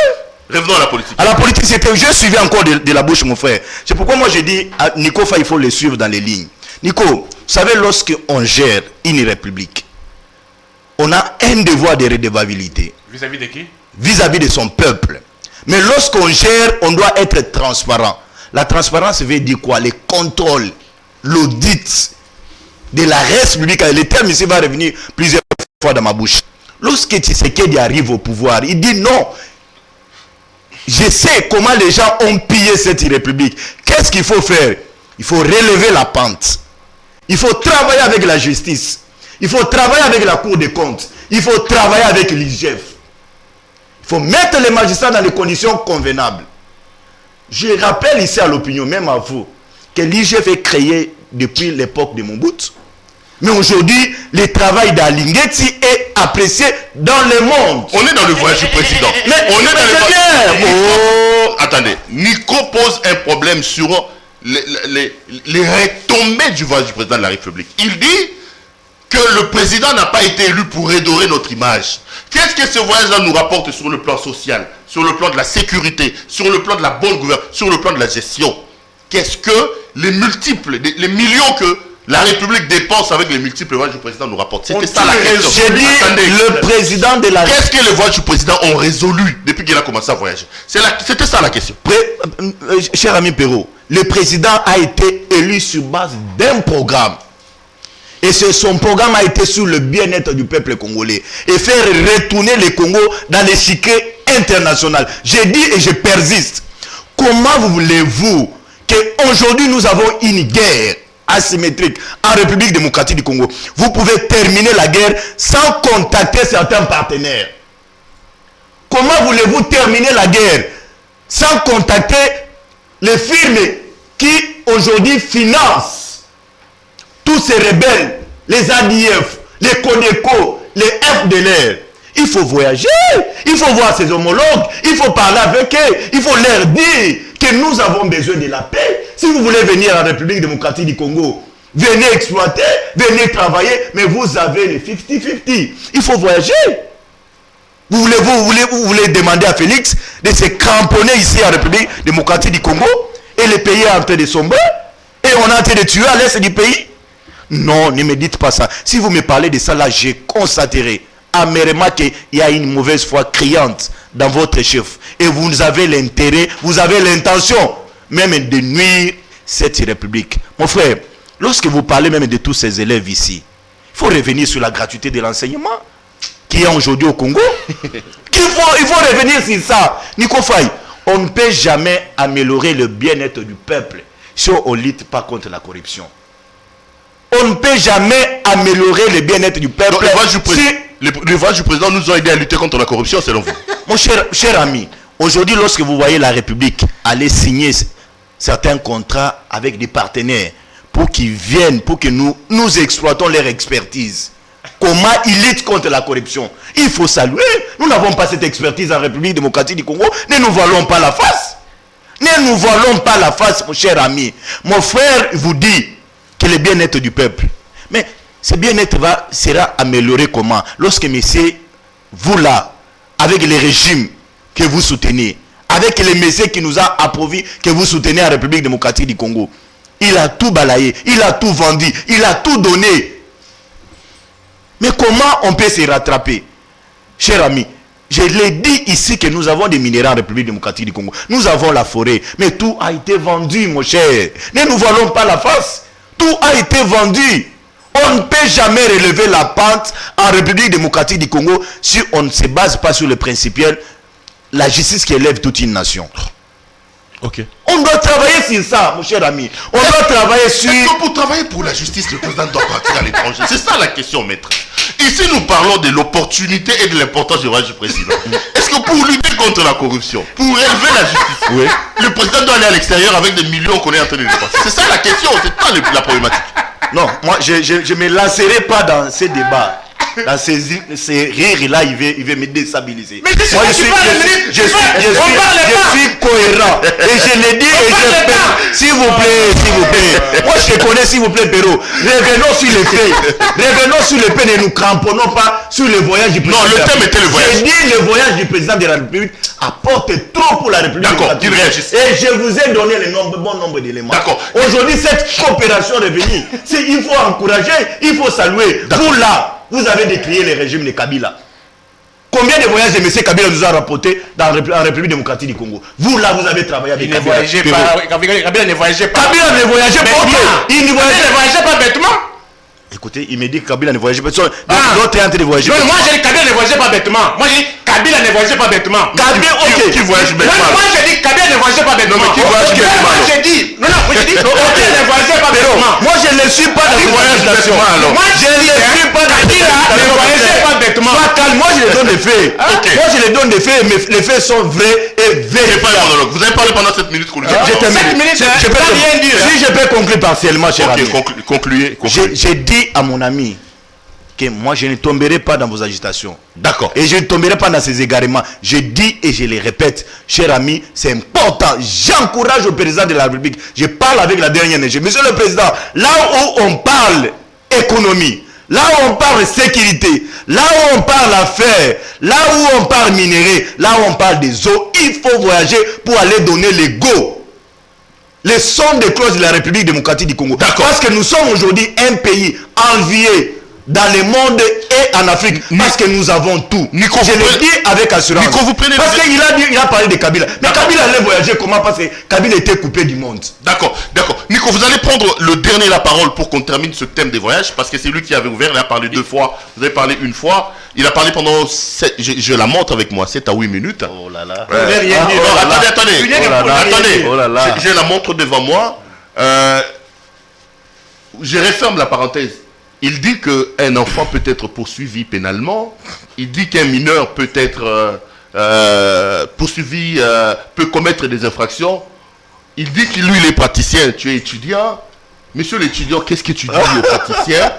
Revenons à la politique. À la politique, c'était. Je suivais encore de la bouche, mon frère. C'est pourquoi moi je dis à Nico Faye, il faut le suivre dans les lignes. Nico, vous savez, lorsqu'on gère une république, on a un devoir de redevabilité. Vis-à-vis de qui? Vis-à-vis de son peuple. Mais lorsqu'on gère, on doit être transparent. La transparence veut dire quoi? Les contrôles, l'audit de la République. Le terme ici va revenir plusieurs fois dans ma bouche. Lorsque Tshisekedi arrive au pouvoir, il dit non. Je sais comment les gens ont pillé cette république. Qu'est-ce qu'il faut faire? Il faut relever la pente. Il faut travailler avec la justice. Il faut travailler avec la Cour des comptes. Il faut travailler avec l'IGF. Il faut mettre les magistrats dans les conditions convenables. Je rappelle ici à l'opinion, même à vous, que l'IGF est créé depuis l'époque de Mobutu. Mais aujourd'hui, le travail d'Alingeti est apprécié dans le monde. On est dans le voyage du président. Mais on est dans le voyage. Attendez, Nico pose un problème sur les retombées du voyage du président de la République. Il dit que le président n'a pas été élu pour redorer notre image. Qu'est-ce que ce voyage-là nous rapporte sur le plan social, sur le plan de la sécurité, sur le plan de la bonne gouvernance, sur le plan de la gestion? Qu'est-ce que les millions que la République dépense avec les multiples voyages du président nous rapportent? C'était ça la question. J'ai dit le président de la... Qu'est-ce que les voyages du président ont résolu depuis qu'il a commencé à voyager? C'était ça la question. Cher ami Perrault, le président a été élu sur base d'un programme. Et son programme a été sur le bien-être du peuple congolais. Et faire retourner le Congo dans l'échiquier international. J'ai dit et je persiste. Comment voulez-vous qu'aujourd'hui nous avons une guerre asymétrique en République démocratique du Congo? Vous pouvez terminer la guerre sans contacter certains partenaires. Comment voulez-vous terminer la guerre sans contacter les firmes qui aujourd'hui financent tous ces rebelles, les ADF, les Codeco, les FDLR? Il faut voyager, il faut voir ses homologues, il faut parler avec eux, il faut leur dire que nous avons besoin de la paix. Si vous voulez venir à la République démocratique du Congo, venez exploiter, venez travailler, mais vous avez les 50-50. Il faut voyager. Vous voulez demander à Félix de se cramponner ici à la République démocratique du Congo et le pays est en train de sombrer et on est en train de tuer à l'est du pays? Non, ne me dites pas ça. Si vous me parlez de ça là, je constaterai amèrement qu'il y a une mauvaise foi criante dans votre chef. Et vous avez l'intérêt, vous avez l'intention même de nuire cette république. Mon frère, lorsque vous parlez même de tous ces élèves ici, il faut revenir sur la gratuité de l'enseignement qui est aujourd'hui au Congo. Il faut revenir sur ça. Nico Faye, on ne peut jamais améliorer le bien-être du peuple si on ne lutte pas contre la corruption. On ne peut jamais améliorer le bien-être du peuple. Le voyage du président nous a aidé à lutter contre la corruption, selon vous? Mon cher ami, aujourd'hui, lorsque vous voyez la République aller signer certains contrats avec des partenaires pour qu'ils viennent, pour que nous exploitons leur expertise, comment ils luttent contre la corruption, il faut saluer. Nous n'avons pas cette expertise en République démocratique du Congo. Ne nous voilons pas la face. Ne nous voilons pas la face, mon cher ami. Mon frère vous dit que le bien-être du peuple. Mais ce bien-être sera amélioré comment? Lorsque, messieurs, vous là, avec les régimes que vous soutenez, avec les messieurs qui nous a approuvés, que vous soutenez en République démocratique du Congo, il a tout balayé, il a tout vendu, il a tout donné. Mais comment on peut se rattraper? Cher ami, je l'ai dit ici que nous avons des minéraux en République démocratique du Congo. Nous avons la forêt, mais tout a été vendu, mon cher. Ne nous voilons pas la face. Tout a été vendu. On ne peut jamais relever la pente en République démocratique du Congo si on ne se base pas sur le principiel, la justice qui élève toute une nation. Ok. On doit travailler sur ça, mon cher ami. On doit travailler sur... Est-ce que pour travailler pour la justice, le président doit partir à l'étranger? C'est ça la question, maître. Ici, nous parlons de l'opportunité et de l'importance du voyage du président. Est-ce que pour lutter contre la corruption, pour élever la justice, le président doit aller à l'extérieur avec des millions qu'on est en train de dépenser? C'est ça la question, c'est pas la problématique. Non, moi, je ne me lancerai pas dans ces débats. Dans ces rires-là, il veut me déstabiliser. Mais moi, je suis cohérent. Et je le dis et je fais. S'il vous plaît. Moi, je connais, s'il vous plaît, Perrault. Revenons sur les faits. Revenons sur les faits. Ne nous cramponnons pas sur le voyage du président. Non, le thème était le voyage. J'ai dit le voyage du président de la République apporte trop pour la République. D'accord, tu réagis. Et je vous ai donné bon nombre d'éléments. D'accord. Aujourd'hui, cette coopération revenue, il faut encourager, il faut saluer. Vous là, vous avez décrié le régime de Kabila. Combien de voyages de M. Kabila nous a rapporté en République démocratique du Congo? Vous là, vous avez travaillé avec Kabila. Kabila ne voyageait pas. Kabila ne voyageait pas. Il ne voyageait pas bêtement. Écoutez, il me dit que Kabila ne voyageait pas. L'autre est en train de voyager. Moi, j'ai dit Kabila ne voyageait pas bêtement. Moi, j'ai dit Kabila ne voyageait pas bêtement. Kabila, ok. Qui voyage bêtement? Moi, j'ai dit Kabila ne voyageait pas bêtement. Mais qui voyage bêtement? Moi, j'ai dit. Non, j'ai dit Kabila ne voyageait pas bêtement. Moi, je ne suis pas dans Qui voyage bêtement alors? Moi, je ne suis pas dans Kabila ne voyageait pas bêtement. Sois calme, moi, je les donne des faits. Moi, je les donne des faits, mais les faits sont vrais et vérifiables. Vous avez parlé pendant 7 minutes qu'on lui a Je termine. 7 minutes, Je peux rien dire. Si je peux conclure partiellement, cher ami. Concluez. J'ai dit à mon ami que moi, je ne tomberai pas dans vos agitations. D'accord. Et je ne tomberai pas dans ces égarements. Je dis et je les répète, cher ami, c'est important. J'encourage au président de la République. Je parle avec la dernière énergie. Monsieur le président, là où on parle économie, là où on parle sécurité, là où on parle affaires, là où on parle minerais, là où on parle des eaux, il faut voyager pour aller donner les go. Les sommes de clauses de la République démocratique du Congo. Parce que nous sommes aujourd'hui un pays envié dans le monde et en Afrique, parce que nous avons tout. Nico, je le dis avec assurance. Nico, vous prenez parce qu'il a parlé de Kabila. Mais Kabila allait voyager comment? Parce que Kabila était coupé du monde. D'accord. Nico, vous allez prendre le dernier la parole pour qu'on termine ce thème des voyages, parce que c'est lui qui avait ouvert, il a parlé 2 fois, vous avez parlé 1 fois, il a parlé pendant 7, je la montre avec moi, 7 à 8 minutes. Oh là là. Attendez. Je la montre devant moi. Je referme la parenthèse. Il dit qu'un enfant peut être poursuivi pénalement. Il dit qu'un mineur peut être poursuivi, peut commettre des infractions. Il dit que lui, il est praticien. Tu es étudiant. Monsieur l'étudiant, qu'est-ce que tu dis au praticien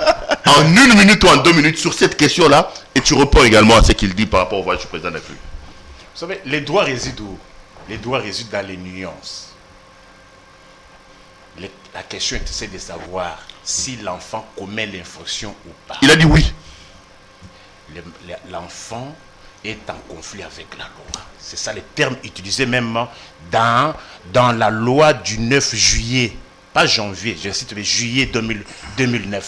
en 1 minute ou en 2 minutes sur cette question-là? Et tu réponds également à ce qu'il dit par rapport au voyage du président de la République. Vous savez, les droits résident où? Les droits résident dans les nuances. La question est de savoir si l'enfant commet l'infraction ou pas. Il a dit oui. L'enfant est en conflit avec la loi. C'est ça le terme utilisé même dans la loi du 9 juillet. Pas janvier, j'insiste, mais juillet 2009.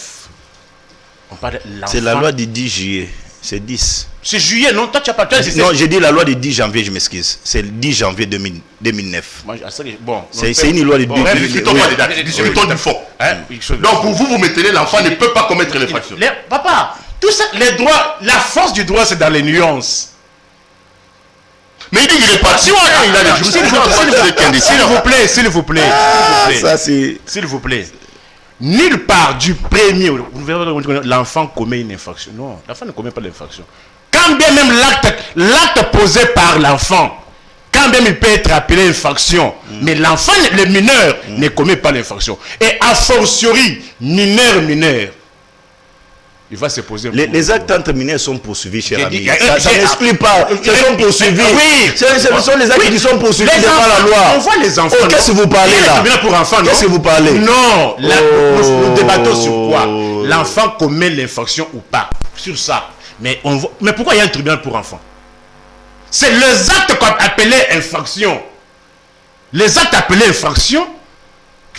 On parle de l'enfant. C'est la loi du 10 juillet. C'est 10. C'est juillet, non? Toi, tu n'as pas... Non, j'ai dit la loi du 10 janvier, je m'excuse. C'est le 10 janvier 2009. Bon, c'est une loi du 10 janvier. Discutons du fond. Donc, pour vous maintenez l'enfant ne peut pas commettre l'infraction. Papa, tout ça, les droits, la force du droit, c'est dans les nuances. Mais il dit qu'il est parti. Il a les S'il vous plaît. Ça, c'est... S'il vous plaît. Nulle part du premier, vous verrez, l'enfant commet une infraction. Non, l'enfant ne commet pas l'infraction. Quand bien même l'acte posé par l'enfant, quand même il peut être appelé infraction, mais l'enfant, le mineur, ne commet pas l'infraction. Et a fortiori, mineur, il va se poser... Les actes entre mineurs sont poursuivis, cher ami. Ça n'exclut pas. Ils sont poursuivis. Oui. Ce sont les actes qui sont poursuivis devant la loi. On voit les enfants. Qu'est-ce que vous parlez là? Qu'est-ce que vous parlez? Non. Nous débattons sur quoi? L'enfant commet l'infraction ou pas? Sur ça. Mais pourquoi il y a un tribunal pour enfants? C'est les actes qu'on appelait infraction. Les actes appelés infraction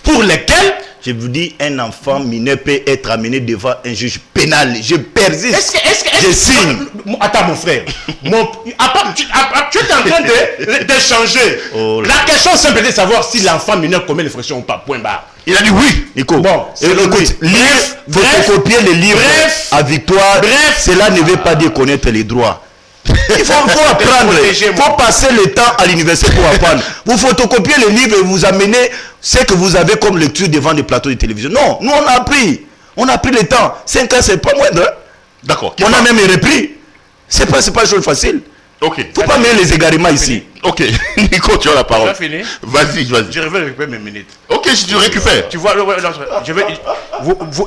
pour lesquels... Je vous dis, un enfant mineur peut être amené devant un juge pénal. Je persiste. Je signe. Attends, mon frère. Tu es en train d'échanger. La question simple est de savoir si l'enfant mineur commet l'infraction ou pas. Point barre. Il a dit oui. Nico, bon, écoute, lire, copier les livres à victoire, cela ne veut pas dire connaître les droits. Il faut apprendre. Il faut passer le temps à l'université pour apprendre. Vous photocopiez les livres et vous amenez ce que vous avez comme lecture devant des plateaux de télévision. Non, nous on a appris. On a pris le temps. 5 ans, c'est pas moindre. Hein? D'accord. On a même repris. C'est pas une chose facile. Ok. Faut pas mettre les égarements ici. Ok. Nico, tu as la parole. Tu as fini? Vas-y. Je vais récupérer mes minutes. Ok, si tu récupères. Tu vois,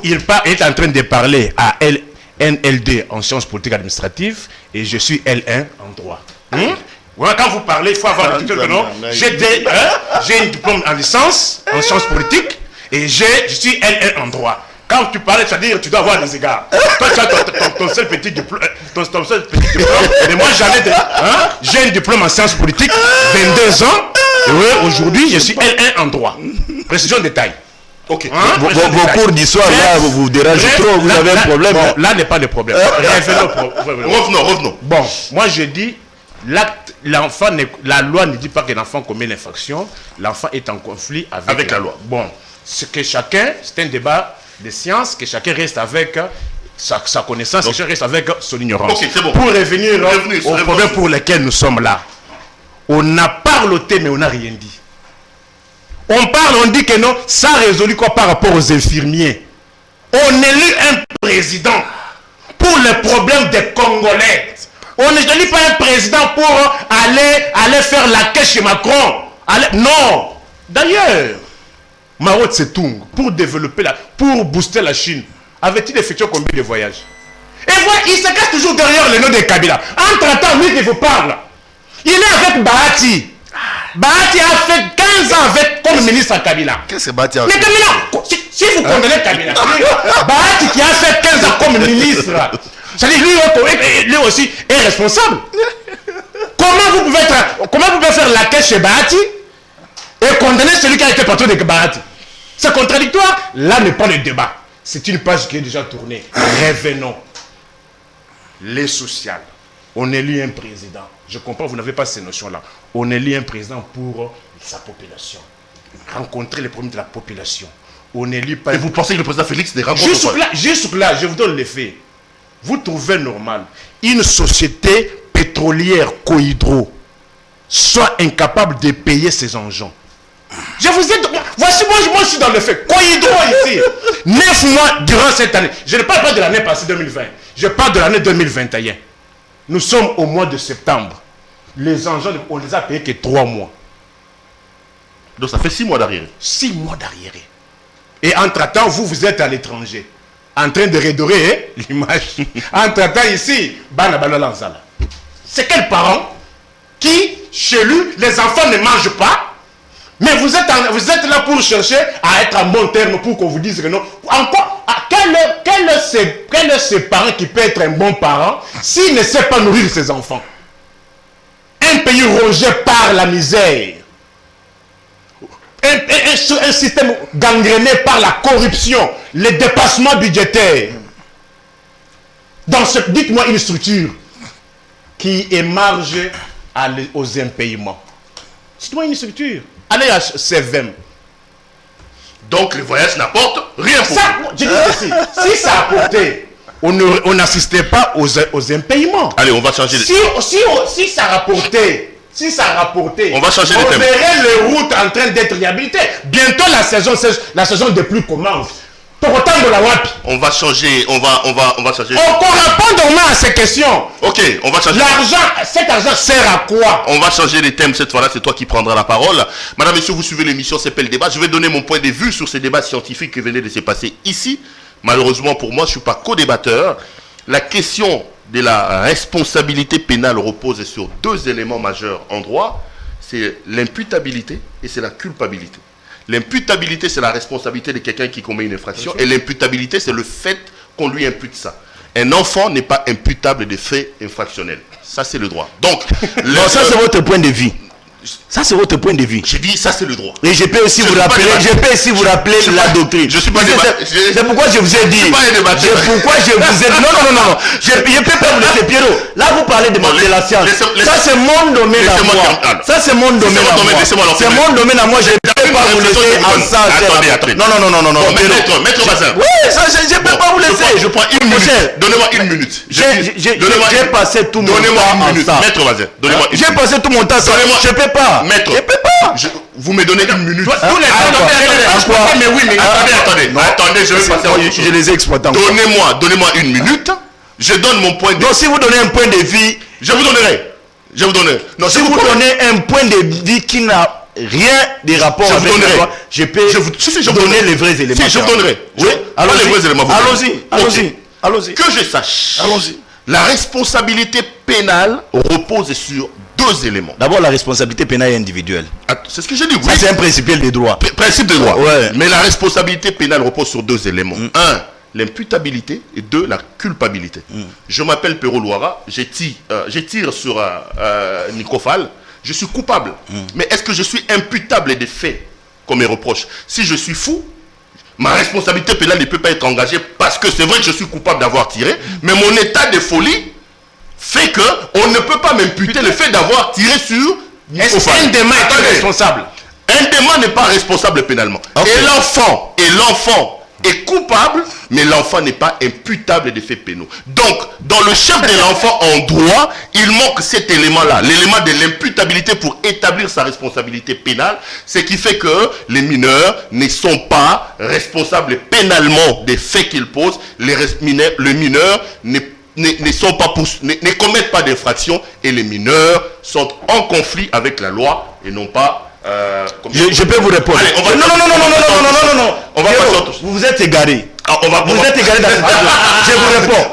il est en train de parler à NLD en sciences politiques administratives et je suis L1 en droit. Voilà, quand vous parlez, il faut avoir le titre que non. J'ai un diplôme en licence en sciences politiques et je suis L1 en droit. Quand tu parles, c'est-à-dire tu dois avoir des égards. Toi, tu as ton seul petit diplôme. Mais moi, j'ai un diplôme en sciences politiques, 22 ans. Et ouais, aujourd'hui, je suis L1 en droit. Précision détail. Ok. Vos cours d'histoire, là, vous dérangez trop. Vous avez un problème. Bon, là n'est pas le problème. Revenons. Bon, moi, je dis, l'enfant, la loi ne dit pas que l'enfant commet l'infraction. L'enfant est en conflit avec la loi. Bon, c'est que chacun, c'est un débat de sciences, que chacun reste avec sa connaissance, que chacun reste avec son ignorance. Ok, c'est bon. Pour revenir au problème pour lequel nous sommes là, on a parloté, mais on n'a rien dit. On parle, on dit que non, ça résolu quoi par rapport aux infirmiers. On élit un président pour les problèmes des Congolais. On n'élit pas un président pour aller faire la caisse chez Macron. Non. D'ailleurs, Mao Tse-tung, pour développer pour booster la Chine, avait-il effectué combien de voyages? Et voilà, il se cache toujours derrière le nom de Kabila. Entre-temps, lui qui vous parle, il est avec Bahati. Bahati a fait 15 ans comme ministre à Kabila. Qu'est-ce que Bahati a fait? Mais Kabila, si vous condamnez Kabila, Bahati qui a fait 15 ans comme ministre, c'est-à-dire lui aussi est responsable. Comment vous pouvez faire la caisse chez Bahati et condamner celui qui a été patron de Bahati? C'est contradictoire. Là n'est pas le débat. C'est une page qui est déjà tournée. Revenons. Les sociales. On élit un président. Je comprends, vous n'avez pas ces notions-là. On élit un président pour sa population. Rencontrer les problèmes de la population. On n'élit pas... Et vous pensez que le président Félix des rencontres... Juste là, je vous donne les faits. Vous trouvez normal une société pétrolière Cohydro soit incapable de payer ses engins? Je vous ai... Voici, moi je suis dans le fait. Cohydro ici, 9 mois durant cette année. Je ne parle pas de l'année passée 2020. Je parle de l'année 2021. Nous sommes au mois de septembre. Les engins, on les a payés que 3 mois. Donc ça fait 6 mois d'arriéré. 6 mois d'arriéré. Et entre-temps, vous êtes à l'étranger. En train de redorer l'image. Entre-temps ici, c'est quel parent qui, chez lui, les enfants ne mangent pas? Mais vous êtes là pour chercher à être en bon terme pour qu'on vous dise que non. Encore, quel est ce parent qui peut être un bon parent s'il ne sait pas nourrir ses enfants? Un pays rongé par la misère. Un système gangréné par la corruption, les dépassements budgétaires. Dites-moi une structure qui émarge aux impayements. Dites-moi une structure. Allez à CVM. Donc le voyage n'apporte rien pour vous. Je dis aussi, si ça apportait, on n'assistait pas aux impayements. Allez, on va changer de... Si ça rapportait, on va changer de thème. On verrait les routes en train d'être réhabilitées. Bientôt la saison des pluies commence. Pour autant de la WAP. On va changer, on va changer. On répond donc à ces questions. Ok, on va changer. Cet argent sert à quoi? On va changer les thèmes cette fois-là, c'est toi qui prendras la parole. Madame, messieurs, vous suivez l'émission C'est pas le débat. Je vais donner mon point de vue sur ces débats scientifiques qui venaient de se passer ici. Malheureusement pour moi, je ne suis pas co-débatteur. La question de la responsabilité pénale repose sur 2 éléments majeurs en droit. C'est l'imputabilité et c'est la culpabilité. L'imputabilité, c'est la responsabilité de quelqu'un qui commet une infraction. Et l'imputabilité, c'est le fait qu'on lui impute ça. Un enfant n'est pas imputable de faits infractionnels. Ça, c'est le droit. Donc, non, ça, c'est votre point de vue. Ça, c'est votre point de vue. J'ai dit, ça, c'est le droit. Et je peux aussi vous rappeler la doctrine. Je suis pas débatteur. C'est pourquoi je vous ai dit. C'est pourquoi je vous ai dit. Non. Je ne peux pas vous laisser, Pierrot. Là, vous parlez de la science. Ça, c'est mon domaine à moi. Ça, c'est mon domaine à moi. C'est mon domaine à moi. peux pas vous laisser en ça. Attendez. Non. Bon, maître Bazin. Oui, ça, je ne peux pas vous laisser. Je prends une minute. Donnez-moi une minute. J'ai passé tout mon temps. Donnez-moi une minute. Maître Bazin, donnez-moi une minute. J'ai passé tout mon temps. Je ne peux pas. Maître. Je ne peux pas. Vous me donnez une minute. Attendez, je vais passer à autre chose. Je les ai exploités. Donnez-moi une minute. Je donne mon point de vue. Donc si vous donnez un point de vue, je vous donnerai. Non, si vous donnez un point de vue qui n'a rien de rapport avec moi, je peux vous donner les vrais éléments. Si, je vous donnerai. Oui, allons-y. Allons-y. Que je sache. Allons-y. La responsabilité pénale repose sur deux éléments. D'abord, la responsabilité pénale est individuelle. C'est ce que j'ai dit. Ça, c'est un principe des droits. Principe des droits. Ouais. Mais la responsabilité pénale repose sur deux éléments. Un, l'imputabilité, et deux, la culpabilité. Je m'appelle Perrault Louara, je tire sur Nicofal, je suis coupable. Mais est-ce que je suis imputable des faits qu'on me reproche? Si je suis fou, ma responsabilité pénale ne peut pas être engagée parce que c'est vrai que je suis coupable d'avoir tiré, mais mon état de folie fait que on ne peut pas m'imputer le fait d'avoir tiré sur Nicofal. Un des mains est responsable. Un des mains n'est pas responsable pénalement. Okay. Et l'enfant est coupable, mais l'enfant n'est pas imputable des faits pénaux. Donc, dans le chef de l'enfant en droit, il manque cet élément-là, l'élément de l'imputabilité pour établir sa responsabilité pénale, ce qui fait que les mineurs ne sont pas responsables pénalement des faits qu'ils posent. Les mineurs ne commettent pas d'infraction et les mineurs sont en conflit avec la loi et non pas... je peux vous répondre. Allez, non. On va passer autre chose. Vous êtes égaré. Vous êtes égaré dans cette situation. Je vous réponds.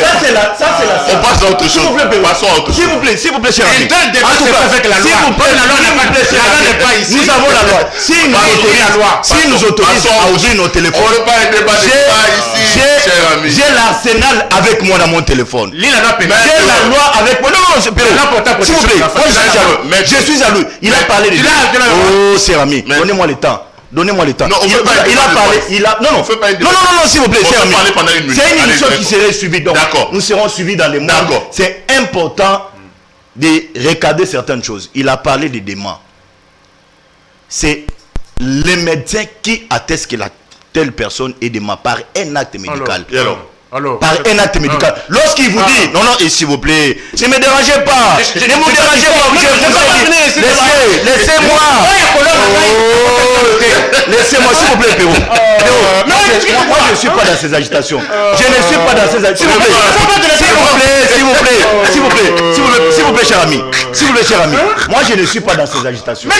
Ça c'est la. On passe à autre chose. Passons à autre chose. S'il vous plaît, cher ami. Avec la loi. Nous avons la loi. Si nous autorisent à ouvrir nos téléphones, j'ai l'arsenal avec moi dans mon téléphone. J'ai la loi avec moi. Non, s'il vous plaît. Je suis jaloux. Il a parlé de... Oh, cher ami, donnez-moi le temps. Donnez-moi le temps. Non, il a parlé. Non, s'il vous plaît, cher ami. C'est une émission qui serait suivie. Donc, nous serons suivis dans les mois. C'est important de recadrer certaines choses. Il a parlé des démons. C'est les médecins qui attestent que telle personne est dément par un acte médical. Par un acte médical. Lorsqu'il vous dit, non, et s'il vous plaît, ne me dérangez pas. Ne me dérangez pas. Laissez-moi. Laissez-moi, s'il vous plaît, Péro. Moi, je ne suis pas dans ces agitations. Je ne suis pas dans ces agitations. S'il vous plaît, cher ami. Moi, je ne suis pas dans ces agitations.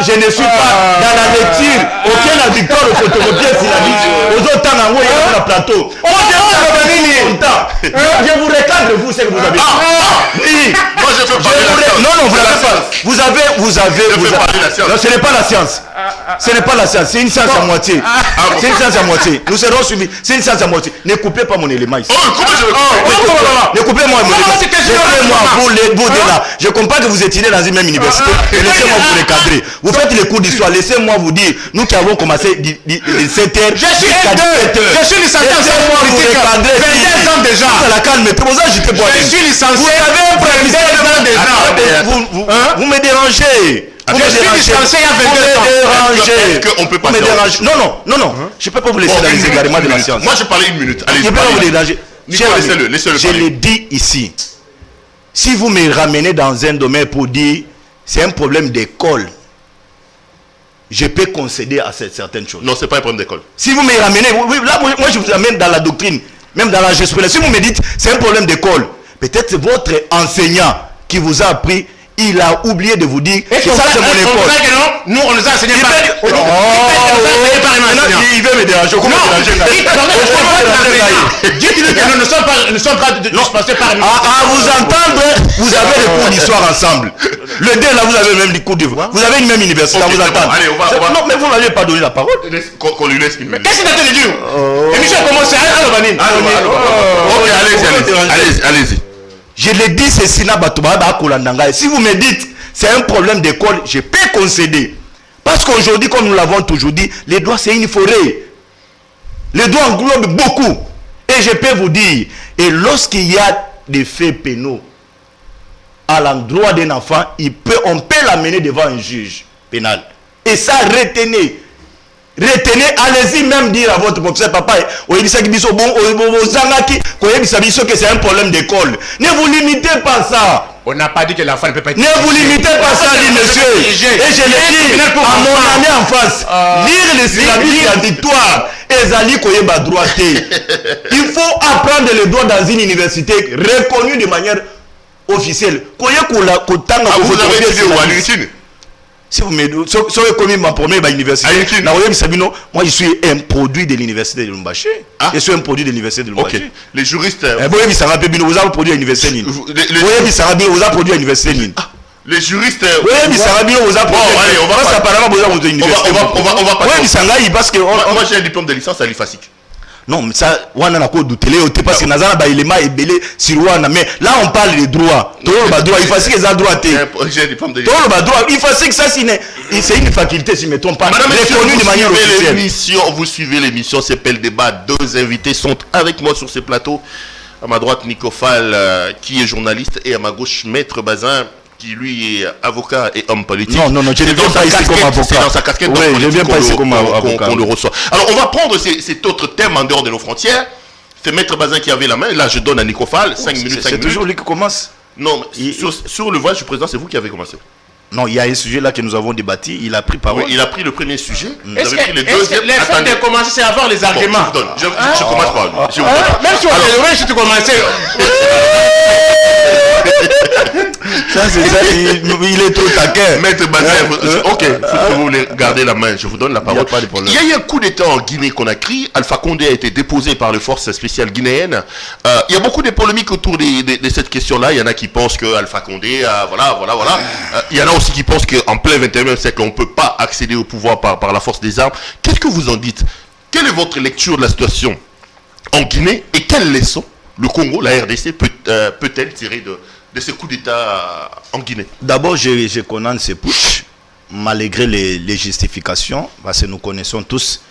Je ne suis pas dans la lecture. Aucun victoire au photocopier autant dans le plateau. Je vous recadre, vous, c'est que vous avez. Oui. Moi, je fais parler de la science. Non, vous l'avez pas. Vous avez. Non, ce n'est pas la science. Ce n'est pas la science. C'est une science à moitié. C'est une science à moitié. Nous serons suivis. C'est une science à moitié. Ne coupez pas mon élément ici. Ne coupez moi mon élément. Laissez-moi vous deux là. Je comprends que vous étudiez dans une même université. Laissez-moi vous recadrer. Vous faites les cours d'histoire. Laissez-moi vous dire. Nous qui avons commencé 7h. Je suis licencié en politique. 22 ans déjà. La calme. Je suis licencié. Vous avez un problème déjà. Vous me dérangez. Je suis licencié il y a 22 ans. Est-ce qu'on peut passer à autre chose? Non. Je ne peux pas vous laisser dans les égarements de la science. Moi, je parlais une minute. Allez, je ne peux pas vous déranger. Laissez-le Je l'ai dit ici. Si vous me ramenez dans un domaine pour dire c'est un problème d'école, je peux concéder à certaines choses. Non, ce n'est pas un problème d'école. Si vous me ramenez, là, moi je vous amène dans la doctrine, même dans la jurisprudence. Si vous me dites c'est un problème d'école, peut-être votre enseignant qui vous a appris, il a oublié de vous dire que ça c'est mon école. Nous on nous a enseigné par il veut me déranger. Dites-lui que nous ne sommes pas dispensés par nous. À vous entendre, vous avez les cours d'histoire ensemble. Le deux là, vous avez même les cours d'histoire. Vous avez une même université à vous entendre. Allez, on va. Non, mais vous n'avez pas donné la parole. Qu'on lui laisse une minute. Qu'est-ce qu'il a te dire? L'émission a commencé. Allez-y. Je l'ai dit, c'est Sina Batouba Kolandanga. Si vous me dites c'est un problème d'école, je peux concéder. Parce qu'aujourd'hui, comme nous l'avons toujours dit, les droits c'est une forêt. Les droits englobent beaucoup. Et je peux vous dire, et lorsqu'il y a des faits pénaux, à l'endroit d'un enfant, on peut l'amener devant un juge pénal. Et ça, retenez, allez-y même dire à votre professeur, papa, que c'est un problème d'école. Ne vous limitez pas à ça. On n'a pas dit que l'enfant ne peut pas être... Ne vous limitez pas à ça, dit monsieur. Et je le dis à mon ami en face. Lire les syllabes contradictoires. Il faut apprendre le droit dans une université reconnue de manière officielle. Vous avez étudié où à l'UNITIN? Si vous me dites, commis ma première université, moi je suis un produit de l'université de Lumbashi. Je suis un produit de l'université de Lumbashi. Ok. Les juristes. Vous avez produit à l'université. Vous avez produit à l'université. Les juristes. Oui, mais ça va bien, vous avez produit. On va passer apparemment besoin de l'université. On va passer. Oui, mais ça va parce que. Moi j'ai un diplôme de licence à l'IFASIC. Non, mais ça, on a encore douté parce que Nazana ba élément est belé sur Wana, mais là on parle des droits. Tout le droit, il faut que ça droit. J'ai un diplôme de licence. Tout le droit, il faut que ça c'est une faculté si je ne me trompe pas. Madame, reconnue de manière officielle. Vous suivez l'émission, c'est Pel Débat. Deux invités sont avec moi sur ce plateau. À ma droite, Nicofal, qui est journaliste, et à ma gauche, Maître Bazin, qui lui est avocat et homme politique. Non, je ne viens pas ici comme avocat. C'est dans sa casquette qu'on le reçoit. Alors, on va prendre cet autre thème en dehors de nos frontières. C'est Maître Bazin qui avait la main. Là, je donne à Nicofal 5 minutes. C'est toujours lui qui commence. Non, sur le voyage du président, c'est vous qui avez commencé. Non, il y a un sujet là que nous avons débattu. Il a pris parole. Oui, il a pris le premier sujet. Est-ce que l'effet de commencer, c'est avoir les arguments? Je commence par lui. Même si on je te commençais. Ça, c'est ça, il est trop taquin. Maître Bazin, ok, si vous voulez garder la main, je vous donne la parole. Il y a eu un coup d'État en Guinée qu'on a crié. Alpha Condé a été déposé par les forces spéciales guinéennes. Il y a beaucoup de polémiques autour de cette question-là. Il y en a qui pensent que Alpha Condé, voilà. Il y en a aussi qui pensent qu'en plein 21e siècle, on ne peut pas accéder au pouvoir par la force des armes. Qu'est-ce que vous en dites? Quelle est votre lecture de la situation en Guinée et quelles leçons le Congo, la RDC, peut-elle tirer de ce coup d'État en Guinée? D'abord, je condamne ces putsch, malgré les justifications, parce que nous connaissons tous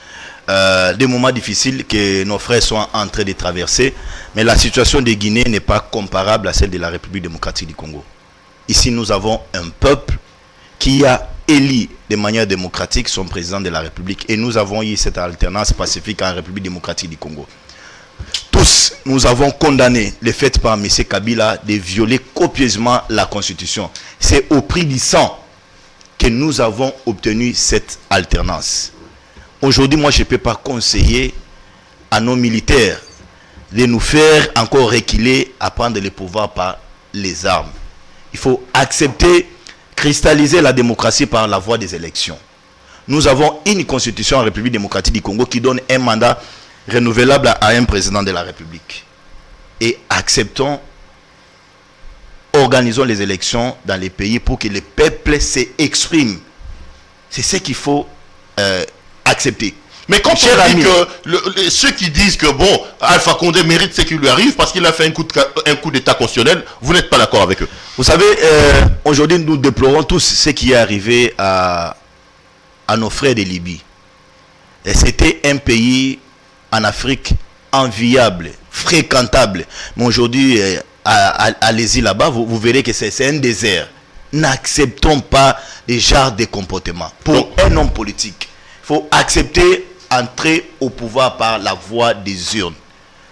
des moments difficiles que nos frères sont en train de traverser. Mais la situation de Guinée n'est pas comparable à celle de la République démocratique du Congo. Ici, nous avons un peuple qui a élu de manière démocratique son président de la République. Et nous avons eu cette alternance pacifique en République démocratique du Congo. Tous, nous avons condamné le fait par M. Kabila de violer copieusement la Constitution. C'est au prix du sang que nous avons obtenu cette alternance. Aujourd'hui, moi, je ne peux pas conseiller à nos militaires de nous faire encore reculer à prendre le pouvoir par les armes. Il faut accepter, cristalliser la démocratie par la voie des élections. Nous avons une constitution en République démocratique du Congo qui donne un mandat renouvelable à un président de la République. Et acceptons, organisons les élections dans les pays pour que le peuple s'exprime. C'est ce qu'il faut accepter. Mais quand on dit que ceux qui disent que bon, Alpha Condé mérite ce qui lui arrive parce qu'il a fait un coup d'État constitutionnel, vous n'êtes pas d'accord avec eux? Vous savez, aujourd'hui nous déplorons tous ce qui est arrivé à nos frères de Libye. C'était un pays en Afrique enviable, fréquentable. Mais aujourd'hui, allez-y là-bas, vous verrez que c'est un désert. N'acceptons pas les genres de comportements. Pour un homme politique, il faut accepter entrer au pouvoir par la voie des urnes.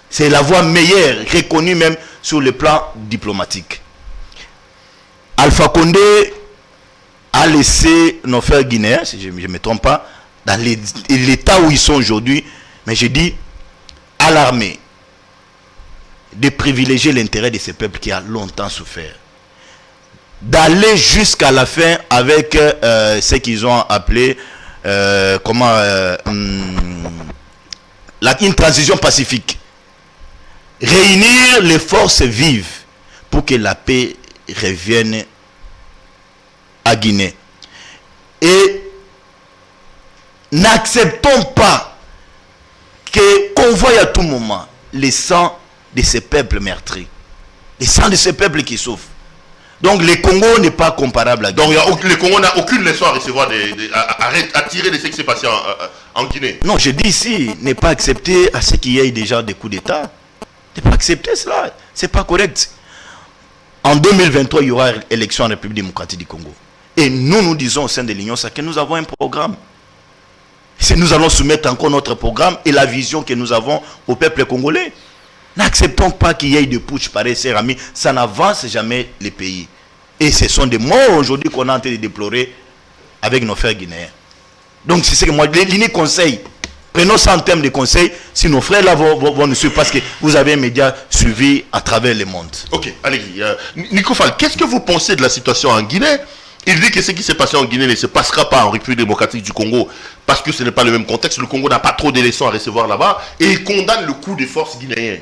C'est la voie meilleure, reconnue même sur le plan diplomatique. Alpha Condé a laissé nos frères guinéens, si je ne me trompe pas, dans l'état où ils sont aujourd'hui, mais je dis à l'armée de privilégier l'intérêt de ce peuple qui a longtemps souffert. D'aller jusqu'à la fin avec ce qu'ils ont appelé une transition pacifique. Réunir les forces vives pour que la paix revienne à Guinée. Et n'acceptons pas qu'on voie à tout moment les sangs de ces peuples meurtris. Les sangs de ces peuples qui souffrent. Donc le Congo n'est pas comparable à Guinée. Donc le Congo n'a aucune leçon à recevoir, à tirer de ce qui s'est passé en Guinée. Non, je dis ici, n'est pas accepter à ce qu'il y ait déjà des coups d'État. Ne pas accepter cela. C'est pas correct. En 2023, il y aura élection en République démocratique du Congo. Et nous disons au sein de l'Union que nous avons un programme. Nous allons soumettre encore notre programme et la vision que nous avons au peuple congolais. N'acceptons pas qu'il y ait de putsch pareil, chers amis. Ça n'avance jamais les pays. Et ce sont des morts aujourd'hui qu'on est en train de déplorer avec nos frères guinéens. Donc c'est ce que moi, l'unique conseil, prenons ça en termes de conseil, si nos frères là vont nous suivre, parce que vous avez un média suivi à travers le monde. Ok, allez-y. Nico Fall, qu'est-ce que vous pensez de la situation en Guinée? Il dit que ce qui s'est passé en Guinée ne se passera pas en République démocratique du Congo, parce que ce n'est pas le même contexte. Le Congo n'a pas trop d'élections à recevoir là-bas, et il condamne le coup des forces guinéennes.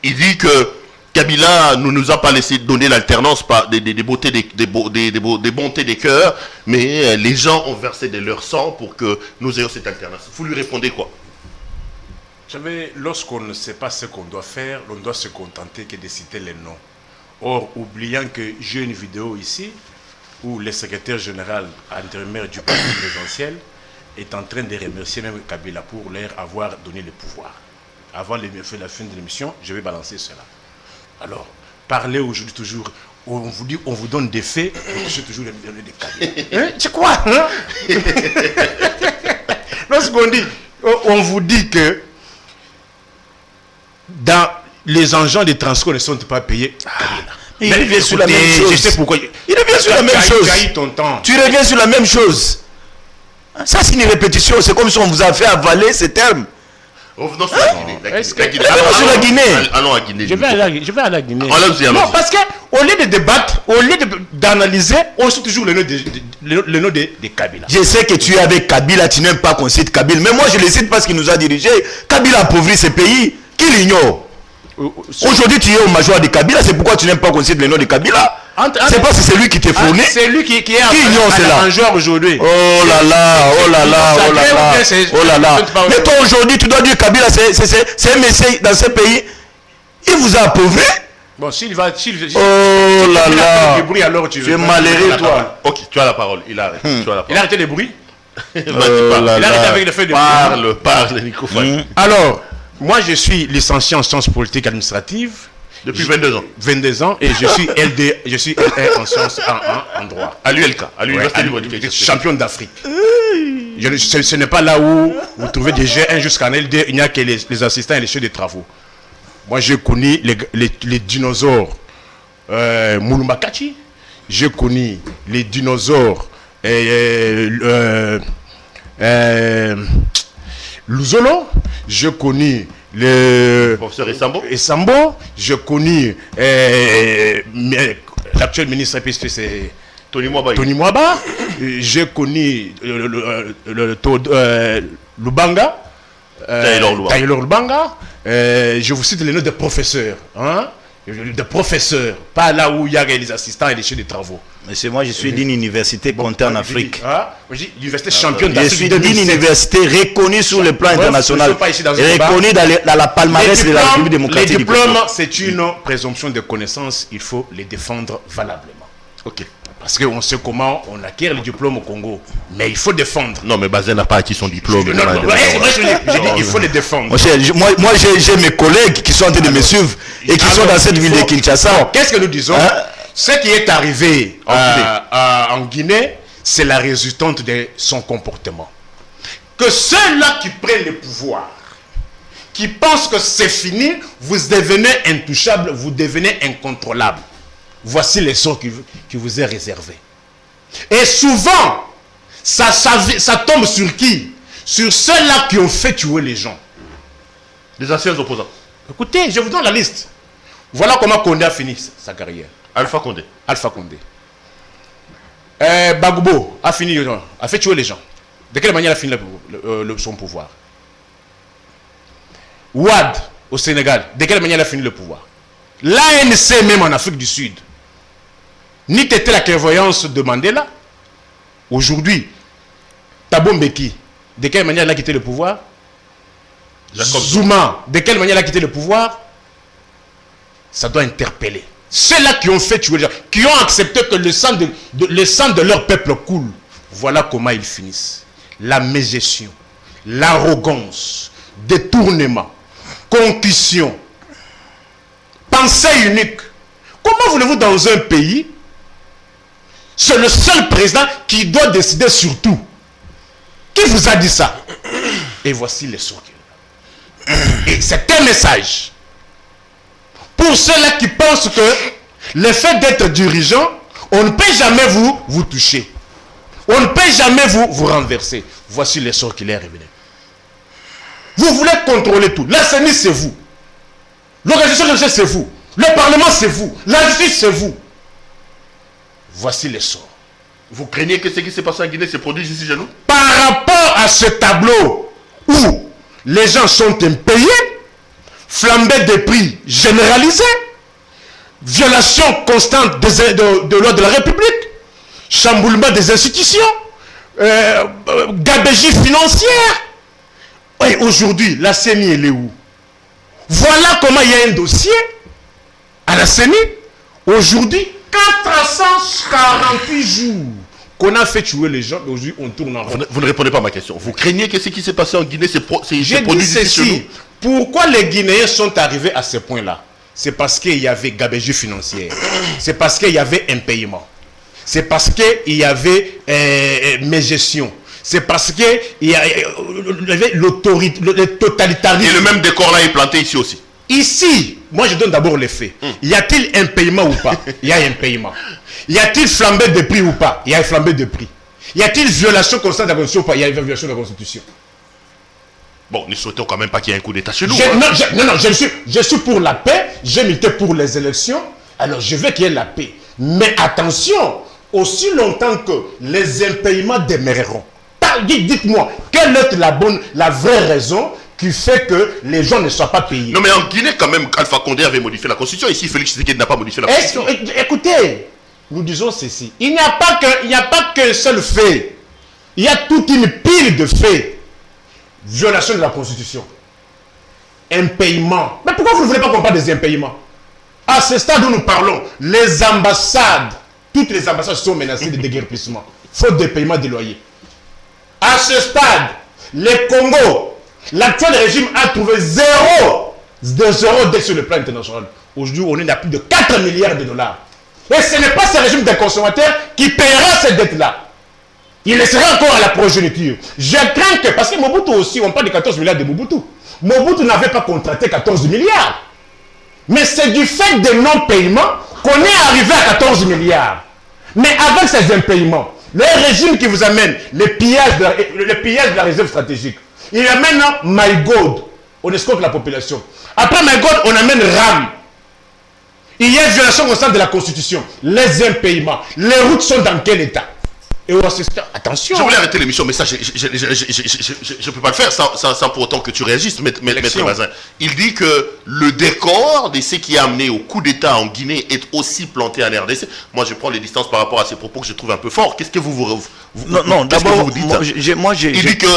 Il dit que Kabila ne nous a pas laissé donner l'alternance des bontés des cœurs, mais les gens ont versé de leur sang pour que nous ayons cette alternance. Vous lui répondez quoi? Vous savez, lorsqu'on ne sait pas ce qu'on doit faire, on doit se contenter que de citer les noms. Or, oubliant que j'ai une vidéo ici où le secrétaire général intérimaire du parti présidentiel est en train de remercier même Kabila pour leur avoir donné le pouvoir. Avant la fin de l'émission, je vais balancer cela. Alors, parler aujourd'hui toujours, on vous dit, on vous donne des faits, je suis toujours les donner des Kabila. C'est quoi hein? Lorsqu'on dit, on vous dit que dans les engins de transport ne sont pas payés. Il revient sur la même chose. Je sais pourquoi. Il revient sur la même chose. Tu reviens sur la même chose. Ça, c'est une répétition. C'est comme si on vous a fait avaler ces termes. Revenons sur la Guinée. La Guinée. Allons à Guinée. Je vais à la Guinée. Non, parce qu'au lieu de débattre, au lieu d'analyser, on suit toujours le nom de Kabila. Je sais que tu es avec Kabila, tu n'aimes pas qu'on cite Kabila. Mais moi, je le cite parce qu'il nous a dirigé. Kabila a appauvri ce pays. Qui l'ignore? Aujourd'hui, tu es au major de Kabila. C'est pourquoi tu n'aimes pas qu'on cite le nom de Kabila. C'est parce que c'est lui qui t'est fourni. C'est lui qui est à major aujourd'hui. Oh là là, oh là là, oh là là, oh là là. Mais toi aujourd'hui, tu dois dire Kabila, c'est un messie dans ce pays. Il vous a appauvri. Bon, s'il va... Oh là là. Tu es malheureux, toi. Ok, tu as la parole. Il a arrêté. Il a arrêté les bruits. Il a arrêté avec le fait de... Parle, Nico Fall. Alors, moi, je suis licencié en sciences politiques administratives. Depuis 22 ans. 22 ans et je suis LD, je suis LR en sciences en droit. À l'ULK, à l'Université libre du champion d'Afrique. Ce n'est pas là où vous trouvez des G1 jusqu'en LD, il n'y a que les assistants et les chefs de travaux. Moi, j'ai connu les dinosaures Mulumbakachi, j'ai connu les dinosaures Luzolo, j'ai connu le professeur Essambo, je connais l'actuel ministre c'est Tony Mwaba, je connais Lubanga, Taylor Lubanga, je vous cite les noms des professeurs, hein? De professeurs, pas là où il y a les assistants et les chefs de travaux. Mais moi, je suis d'une université comptée en Afrique. L'université championne d'Afrique. Je suis d'une université reconnue sur le plan international. Reconnue dans la palmarès de la République démocratique. Les diplômes, c'est une présomption de connaissance. Il faut les défendre valablement. Ok. Parce qu'on sait comment on acquiert les diplômes au Congo. Mais il faut défendre. Non, mais Bazen n'a pas acquis son diplôme. J'ai dit il faut les défendre. Moi j'ai mes collègues qui sont en train de me suivre et qui sont dans cette ville de Kinshasa. Qu'est-ce que nous disons? Ce qui est arrivé en Guinée, c'est la résultante de son comportement. Que ceux-là qui prennent le pouvoir, qui pensent que c'est fini, vous devenez intouchable, vous devenez incontrôlable. Voici les sort qui vous est réservé. Et souvent, ça tombe sur qui? Sur ceux-là qui ont fait tuer les gens. Les anciens opposants. Écoutez, je vous donne la liste. Voilà comment Condé a fini sa carrière. Alpha Condé. Bagbo a fait tuer les gens. De quelle manière il a fini son pouvoir? Ouad au Sénégal, de quelle manière il a fini le pouvoir? L'ANC même en Afrique du Sud. Ni t'étais la clairvoyance de Mandela. Aujourd'hui, Thabo Mbeki, de quelle manière il a quitté le pouvoir? Zuma, de quelle manière il a quitté le pouvoir? Ça doit interpeller. Ceux-là qui ont fait tuer les gens, qui ont accepté que le sang de leur peuple coule, voilà comment ils finissent. La mégestion, l'arrogance, détournement, concussion, pensée unique. Comment Comment voulez-vous dans un pays, c'est le seul président qui doit décider sur tout? Qui vous a dit ça? Et voici les sons qu'il a. Et c'est un message pour ceux-là qui pensent que le fait d'être dirigeant, on ne peut jamais vous toucher. On ne peut jamais vous renverser. Voici les sons qu'il est révélé. Vous voulez contrôler tout. La CENI, c'est vous. L'organisation de c'est vous. Le Parlement, c'est vous. La justice, c'est vous. Voici les sorts. Vous craignez que ce qui s'est passé en Guinée se produise ici chez nous? Par rapport à ce tableau où les gens sont impayés, flambée des prix généralisée, violation constante de l'ordre de la République, chamboulement des institutions, gabegie financière. Et aujourd'hui, la CENI, elle est où? Voilà comment il y a un dossier à la CENI. Aujourd'hui, 448 jours qu'on a fait tuer les gens. Aujourd'hui, on tourne en rond. Vous ne répondez pas à ma question. Vous craignez que ce qui s'est passé en Guinée se produise ici chez nous? Pourquoi les Guinéens sont arrivés à ce point-là? C'est parce qu'il y avait gabegie financière. C'est parce qu'il y avait impayement. C'est parce qu'il y avait mégestion. C'est parce qu'il y avait l'autorité, le totalitarisme. Et le même décor là est planté ici aussi. Ici, moi je donne d'abord les faits. Y a-t-il un paiement ou pas? Il y a un paiement. Y a-t-il flambé de prix ou pas? Il y a un flambé de prix. Y a-t-il violation constante de la Constitution ou pas? Il y a une violation de la Constitution. Bon, ne souhaitons quand même pas qu'il y ait un coup d'État chez nous. Non, je suis pour la paix. J'ai milité pour les élections. Alors je veux qu'il y ait la paix. Mais attention, aussi longtemps que les impayements demeureront. Dites-moi, quelle est la vraie raison qui fait que les gens ne soient pas payés? Non, mais en Guinée, quand même, Alpha Condé avait modifié la Constitution. Ici, Félix Tshisekedi n'a pas modifié la Constitution. Écoutez, nous disons ceci. Il n'y a pas qu'un seul fait. Il y a toute une pile de faits. Violation de la Constitution. Impayement. Mais pourquoi vous ne voulez pas qu'on parle des impayements? À ce stade où nous parlons, les ambassades, toutes les ambassades sont menacées de déguerpissement. Faute de paiement des loyers. À ce stade, le Congo, l'actuel régime a trouvé zéro dette sur le plan international. Aujourd'hui, on est à plus de 4 milliards de dollars. Et ce n'est pas ce régime des consommateurs qui paiera cette dette-là. Il laissera encore à la progéniture. Je crains que, parce que Mobutu aussi, on parle de 14 milliards de Mobutu. Mobutu n'avait pas contracté 14 milliards. Mais c'est du fait de non-paiement qu'on est arrivé à 14 milliards. Mais avec ces impayements, le régime qui vous amène le pillage de la réserve stratégique, il amène MyGod, on escroque la population. Après MyGod, on amène RAM. Il y a une violation constante de la Constitution. Les impayements. Les routes sont dans quel état? Et on assiste. Attention. Je voulais arrêter l'émission, mais ça, je ne peux pas le faire sans pour autant que tu réagisses, Maître Bazin. Il dit que le décor de ce qui a amené au coup d'État en Guinée est aussi planté en RDC. Moi, je prends les distances par rapport à ces propos que je trouve un peu forts. Qu'est-ce que non, d'abord, vous dites? Il dit que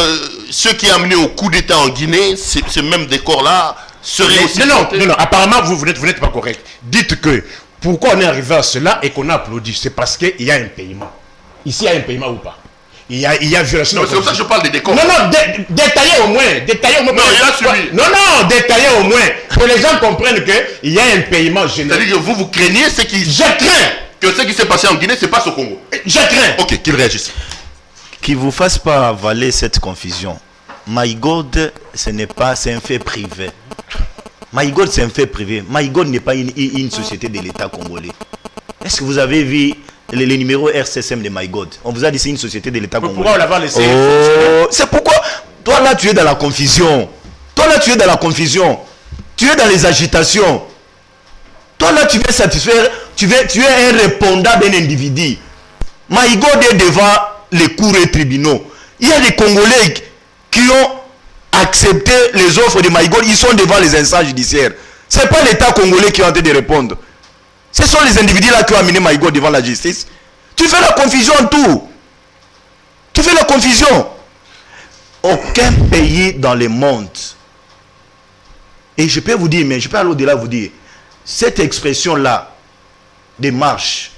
ce qui a amené au coup d'État en Guinée, ce même décor-là serait aussi... Non, apparemment, vous n'êtes pas correct. Dites que, pourquoi on est arrivé à cela et qu'on a applaudi? C'est parce qu'il y a un paiement. Ici, il y a un paiement ou pas? Il y a violation. Non, c'est comme ça que je parle des décors. Non, détaillez au moins. Non, il a suivi. Non, détaillez au moins. Que les gens comprennent qu'il y a un paiement général. C'est-à-dire que vous craignez ce qui... Je crains. Que ce qui s'est passé en Guinée, ce n'est pas au Congo. Je crains. Ok, qu'il réagisse. Qu'il ne vous fasse pas avaler cette confusion. MyGod, c'est un fait privé. MyGod, c'est un fait privé. MyGod n'est pas une société de l'État congolais. Est-ce que vous avez vu les numéros RCSM de MyGod? On vous a dit c'est une société de l'État congolais. Pourquoi on l'avait laissé? C'est pourquoi toi là tu es dans la confusion. Toi là tu es dans la confusion. Tu es dans les agitations. Toi là tu veux satisfaire, tu es un répondant d'un individu. MyGod est devant les cours et tribunaux. Il y a des Congolais qui ont accepté les offres de MyGod. Ils sont devant les instances judiciaires. Ce n'est pas l'État congolais qui est en train de répondre. Ce sont les individus là qui ont amené MyGod devant la justice. Tu fais la confusion en tout. Tu fais la confusion. Aucun pays dans le monde. Et je peux vous dire, mais je peux aller au-delà vous dire, cette expression-là, des marches,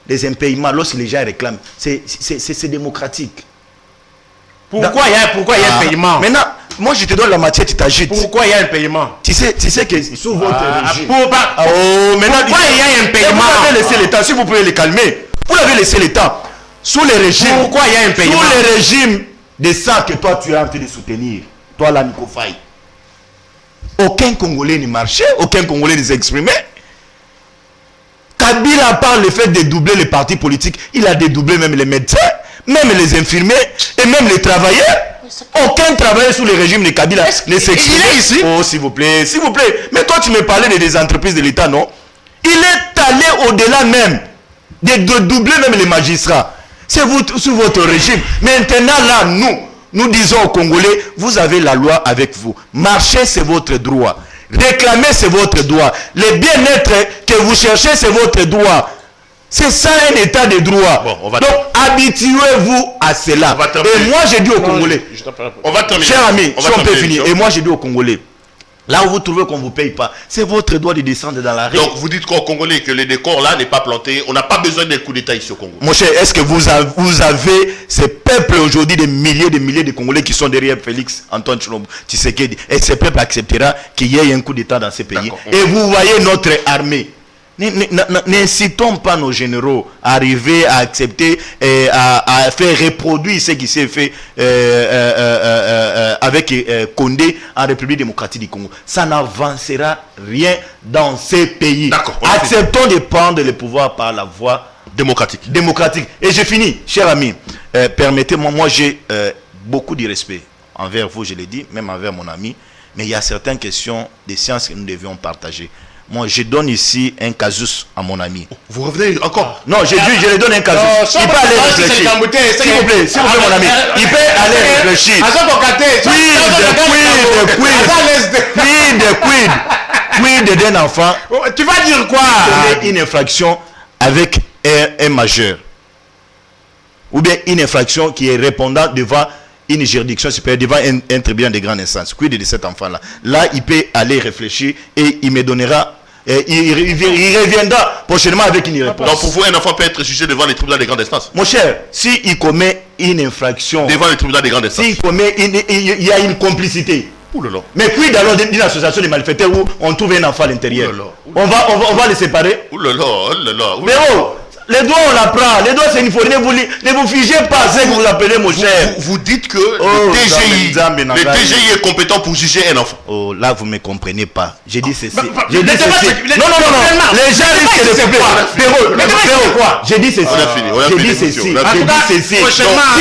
des impayements, lorsque les gens réclament, c'est démocratique. Pourquoi il y a un paiement? Maintenant, moi je te donne la matière, tu t'agites. Pourquoi il y a un paiement? Tu sais que sous votre régime... Maintenant, pourquoi il y a un paiement? Vous avez laissé l'État, si vous pouvez les calmer. Vous l'avez laissé l'État. Sous les régimes... Pourquoi il y a un paiement? Sous les régimes de ça que toi tu es en train de soutenir. Toi là, Nico Faye. Aucun Congolais ne marchait, aucun Congolais ne s'exprimait. Kabila, par le fait de doubler les partis politiques, il a dédoublé même les médecins, même les infirmiers et même les travailleurs. Aucun travailleur sous le régime de Kabila ne s'exprime. Il est ici. Oh, s'il vous plaît, s'il vous plaît. Mais toi, tu me parlais des entreprises de l'État, non? Il est allé au-delà même de doubler même les magistrats. C'est sous votre régime. Maintenant, là, nous disons aux Congolais, vous avez la loi avec vous. Marcher, c'est votre droit. Réclamer, c'est votre droit. Le bien-être que vous cherchez, c'est votre droit. C'est ça un état de droit. Bon, donc, habituez-vous à cela. Et moi, j'ai dit aux Congolais, on va terminer. Cher ami, si on peut finir. Et moi, j'ai dit aux Congolais, là où vous trouvez qu'on ne vous paye pas, c'est votre droit de descendre dans la rue. Donc, vous dites qu'aux Congolais que le décor là n'est pas planté. On n'a pas besoin d'un coup d'État ici au Congo. Mon cher, est-ce que vous avez ces peuples aujourd'hui, des milliers de Congolais qui sont derrière Félix Antoine Tshisekedi, et ces peuples acceptera qu'il y ait un coup d'État dans ces pays? Et vous voyez notre armée. N'incitons pas nos généraux à arriver à accepter et à faire reproduire ce qui s'est fait avec Condé en République démocratique du Congo. Ça n'avancera rien dans ces pays. Acceptons de prendre le pouvoir par la voie démocratique. Et j'ai fini, cher ami. Permettez-moi, moi j'ai beaucoup de respect envers vous, je l'ai dit, même envers mon ami. Mais il y a certaines questions de sciences que nous devions partager. Moi, je donne ici un casus à mon ami. Vous revenez encore? Non, je lui donne un casus. Il peut aller réfléchir. S'il vous plaît, mon ami. Il peut aller réfléchir. Quid d'un enfant. Tu vas dire quoi? Une infraction avec un majeur. Ou bien une infraction qui est répondant devant une juridiction supérieure, devant un tribunal de grande instance. Quid de cet enfant-là? Là, il peut aller réfléchir et il me donnera, il reviendra prochainement avec une réponse. Donc pour vous, un enfant peut être jugé devant les tribunaux de grande instance? Mon cher, s'il commet une infraction, devant les tribunaux de grande instance, s'il commet, il y a une complicité. Oulala. Mais puis alors d'une association de malfaiteurs où on trouve un enfant à l'intérieur, on va les séparer. Oulala. Mais oh, les doigts on l'apprend, les doigts c'est une folie, ne vous figez pas ce que vous appelez mon cher. Vous dites que le TGI est compétent pour juger un enfant. Oh là vous ne me comprenez pas. J'ai dit ceci. J'ai dit ceci. Non. Les gens risquent de se plaindre. J'ai dit ceci. J'ai dit ceci. S'il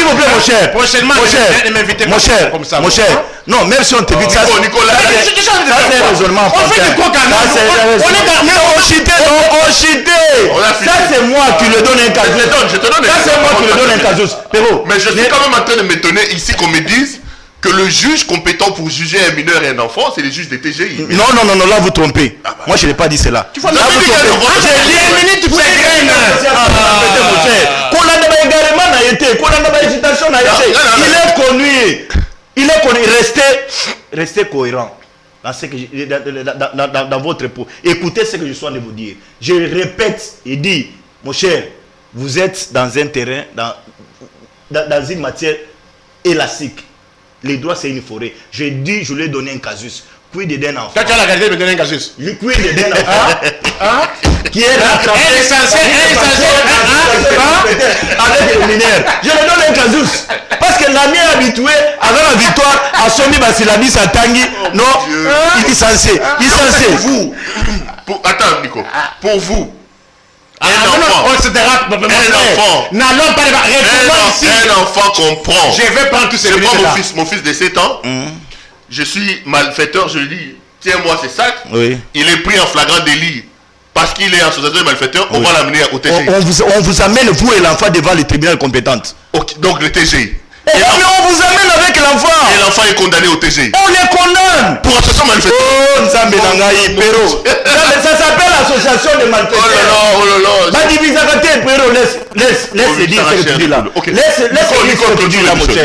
vous plaît mon cher. Prochainement, mon cher. Non, même si on te dit ça, c'est un raisonnement. On fait du coca. On chité. Ça c'est moi qui le donne un casus. Je te donne. Ça c'est moi qui le donne un casus. Mais je suis quand même en train de m'étonner ici qu'on me dise que le juge compétent pour juger un mineur et un enfant, c'est les juges des TGI. Non, là vous trompez. Moi je n'ai pas dit cela. Tu vois, là vous trompez. J'ai 10 minutes pour il est connu. Restez cohérent dans, ce que dans votre peau. Écoutez ce que je suis en train de vous dire. Je répète et dis, mon cher, vous êtes dans un terrain, dans une matière élastique. Les droits, c'est une forêt. Je dis, je lui ai donné un casus. Quid d'un enfant. Quand tu as la qualité de me donner un casus. Le quid d'un enfant. Qui est rattrapé. Avec les mineurs. Je lui donne un casus. Parce que l'ami est habitué, avant la victoire, à Somi Basilabi Satangi. Non, il est censé. Vous. Attends, Nico. Pour vous. Un enfant comprend. Je vais prendre tous ces minutes là. Mon fils de 7 ans. Je suis malfaiteur, je lui dis, tiens-moi ces sacs. Oui. Il est pris en flagrant délit. Parce qu'il est association de malfaiteurs, on va l'amener au TGI. On vous amène, vous et l'enfant, devant les tribunaux compétents. Okay, donc le TGI. Mais on vous amène avec l'enfant. Et l'enfant est condamné au TGI. On les condamne. Pour association malfaiteur. Oh, Nzambe Nangaï, Péro. Ça s'appelle association de malfaiteurs. Oh là là. Bah divise à côté, frérot, laisse dire ce que tu dis là. Laisse dire ce que tu dis là, mon cher.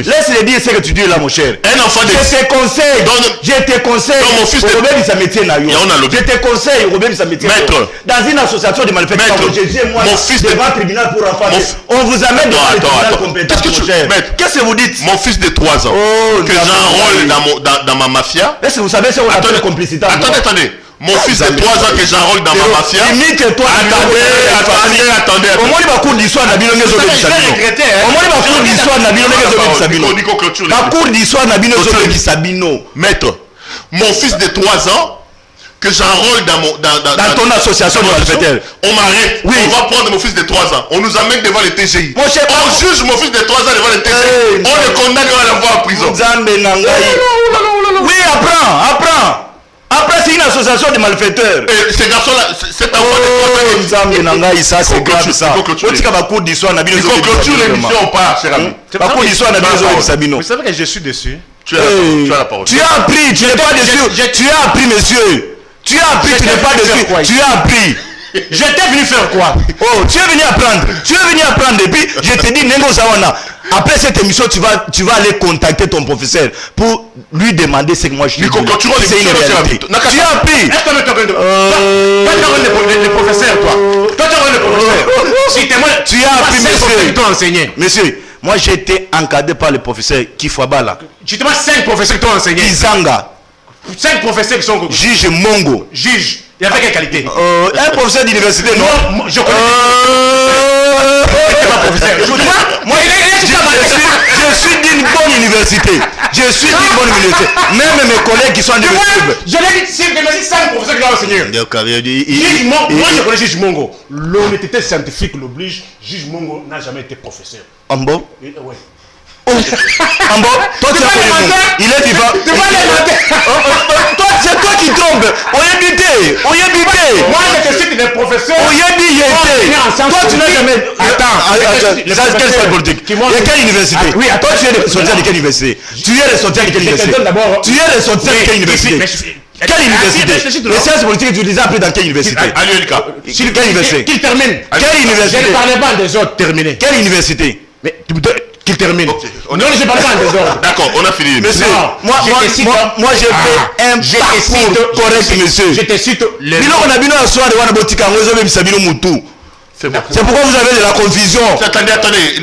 Laisse dire ce que tu dis là, mon cher. Un enfant de... Je te conseille. Mon fils de... Je te conseille, Robert, ça métier. Maître. Dans une association de malfaiteurs, moi, mon fils devant le tribunal pour enfants. On vous amène devant le tribunal compétent. Qu'est-ce que vous dites? Mon fils de 3 ans, que j'enrôle dans ma mafia. Est-ce que vous savez ce qu'on appelle complicité? Attendez. Mon fils de 3 ans que j'enrôle dans ma mafia. Imite-toi. Attendez. Au moins, il va cours d'histoire n'a bien Sabino. Au moins, il va cours d'histoire n'a bien Sabino. La cour d'histoire n'a bien Sabino. Maître, mon fils de 3 ans que j'enrôle dans ton association de malfaiteurs. On m'arrête. Oui. On va prendre mon fils de 3 ans. On nous amène devant le TGI. On juge mon fils de 3 ans devant le TGI. On le condamne à l'envoyer en prison. Oui, apprends. Après, c'est une association de malfaiteurs. Et ces garçons-là, cet enfant de 3 ans. Ça, c'est grave ça. Il faut clôturer l'émission ou pas, cher ami. Vous savez que je suis dessus. Tu as la parole. Tu as appris, tu n'es pas dessus. Tu as appris, monsieur. Tu as appris, tu n'es pas dessus. Tu as appris. J'étais venu faire quoi? Oh, tu es venu apprendre. Et puis, je te dis, Nengo Zawana, après cette émission, tu vas aller contacter ton professeur pour lui demander ce que moi je dis. C'est une réalité. Tu as appris. Est-ce que tu es le professeur, toi? Toi, tu es le professeur. Tu as appris, monsieur. Monsieur, moi j'ai été encadré par le professeur Kifwabala. Tu te vois 5 professeurs qui t'ont enseigné. Kizanga. 5 professeurs qui sont... Juge Mongo. Juge. Il y avait quelle qualité? Un professeur d'université, non? Je connais. Moi, je suis d'une bonne université. Même mes collègues qui sont en université. Je l'ai dit, c'est 5 professeurs qui l'ont enseigné. Moi, je connais Juge Mongo. L'honnêteté scientifique l'oblige. Juge Mongo n'a jamais été professeur. En bon? Oui. Ambo, toi tu as connu. Il est vivant. C'est toi qui trompes. On y a buté. Moi je te cite des professeurs. On y a dit toi tu n'as jamais. Attends. Quelle salle politique? Et quelle université? Oui, toi tu es ressorti de quelle université? Tu es ressorti de quelle université? Quelle université? Les sciences politiques, tu les as appris dans quelle université? À l'ULK. Quelle université? Qu'il termine. Quelle université? Je ne parlais pas des autres terminés. Quelle université? Mais qu'il termine. Okay. Non, je parle pas des ordres. D'accord, on a fini. Monsieur, moi j'ai fait un parcours correct, monsieur. Je te cite les... on a bien un soir de Wanabotika, c'est pourquoi vous avez de la confusion. Attendez.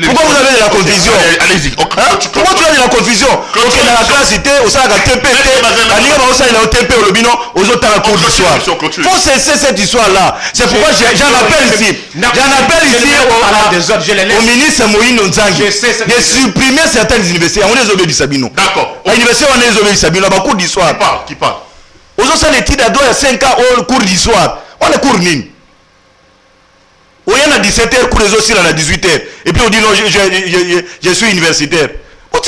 Pourquoi vous avez de la confusion? Allez-y. Pourquoi tu as de la confusion? Ok, dans la classe, on s'est à TPP. On TP au lobino, aux autres à la cour d'histoire. Il faut cesser cette histoire-là. C'est pourquoi j'en appelle ici. Au ministre Moïno Nzangi de supprimer certaines universités. On les obéit Sabino. D'accord. L'université, on les obéit Sabino. La cour d'histoire. Qui parle? Aux autres, c'est l'étude à 2 à 5 ans au cours d'histoire. On est cours nine. On y a 17h, cours les aussi à 18h. Et puis on dit non, je suis universitaire. On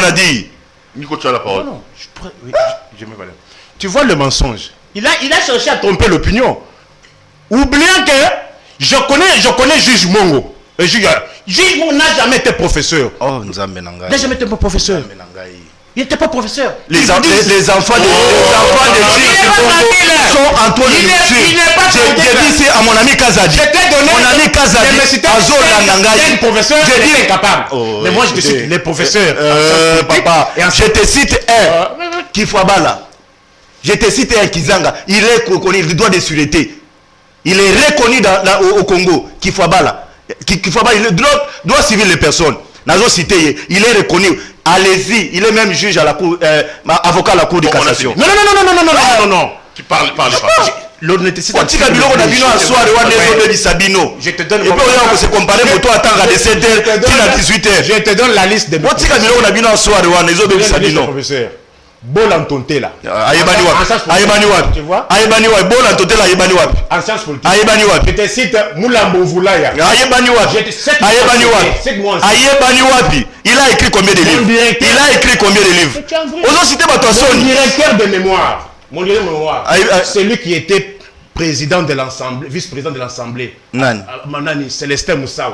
a dit. Nico, tu as la parole. Non, je me valais. Tu vois le mensonge. Il a cherché à tromper l'opinion. Oubliant que je connais Juge Mongo. Juge Mongo n'a jamais été professeur. Oh, nous avons n'a jamais été professeur. Il n'était pas professeur. Les enfants de Juge sont en train de j'ai dit c'est à mon ami Kazadi. Mon ami Kazadi. Un professeur est incapable. Mais moi je te cite les professeurs. Papa, je te cite un Kifwabala. Je te cite un Kizanga. Il est reconnu, il doit de sûreté. Il est reconnu au Congo. Kifwabala. Kifwabala, il doit civil les personnes. Nazo cité, il est reconnu. Allez-y, il est même juge à la cour, avocat à la cour de cassation. Non. Tu parles pas. L'honnêteté. Je te donne. Et puis on se comparer pour toi attendre à 17h, à 18h. Je te donne la liste des professeurs. Bolantonte là. Ayebani wapi. En sciences politiques. Je te cite Moulambo Voulaya. Ayebani wapi. Il a écrit combien de livres? Mon directeur de mémoire. C'est lui qui était président de l'Assemblée, vice-président de l'Assemblée. Manani, Célestin Moussao.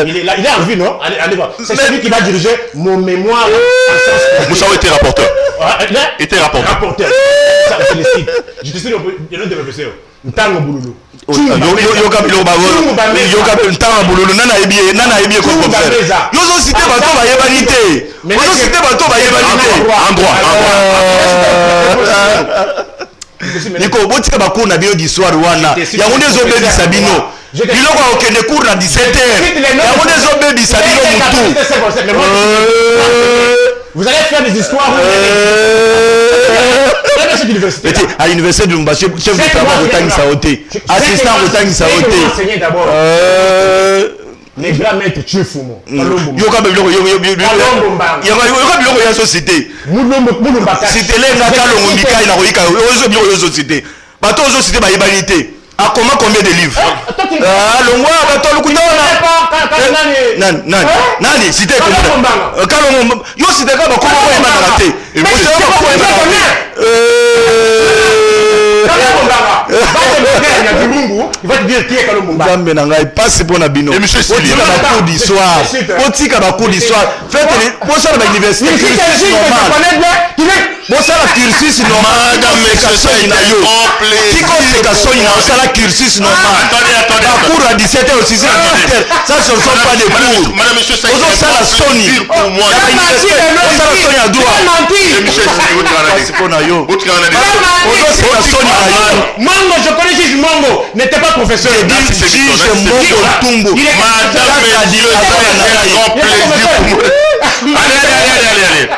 Il est en vie, non? Allez voir. C'est celui qui va diriger mon mémoire. Moussao était rapporteur. Était rapporteur. Rapporteur. Je te suis le nom de professeur. Ntango Boululu. Yoka Boululu. Nana Ebie comme professeur. Yozo cité bateau ba yebanité. Yozo cité bateau ba yebanité. En droit. Niko botika bakuru na bio d'histoire wana. Yango ndezo be di Sabino. Biloko okende cours na 17h. Yango ndezo be di Sabino mutu. Vous allez faire des histoires. À l'université de Lumbashi, chef de travail Otang Saoté, assistant Otang Saoté. Les grands maîtres Tchoufoumou. Yoka ya société. C'était les Nakalo Mika na Roika, Ozo société. Bato Ozo société ba yebanité. À combien de livres? Longwa bato lukutona. Nani cité comme Kalongo yo cité ka ba ko ko yeba na raté. Il va te dire qui est Kalumba. Zambe na ngai passe pour na bino. Otika ba cours d'histoire. Otika ba cours d'histoire. Faites pour ça la université. Bon ça la cursus normal. Madame monsieur ina yo. Qui conséquence ina ça la cursus normal. Attendez. Cours à 17h au 6h. Ça ce sont pas des cours. Madame monsieur ça. Ça la Sony. Pour moi. Ça la Sony à droit. Monsieur c'est qu'on a yo. Mango, je connais juste Mango. N'était pas professeur. Tumbo. Madame, grand plaisir pour moi. Allez.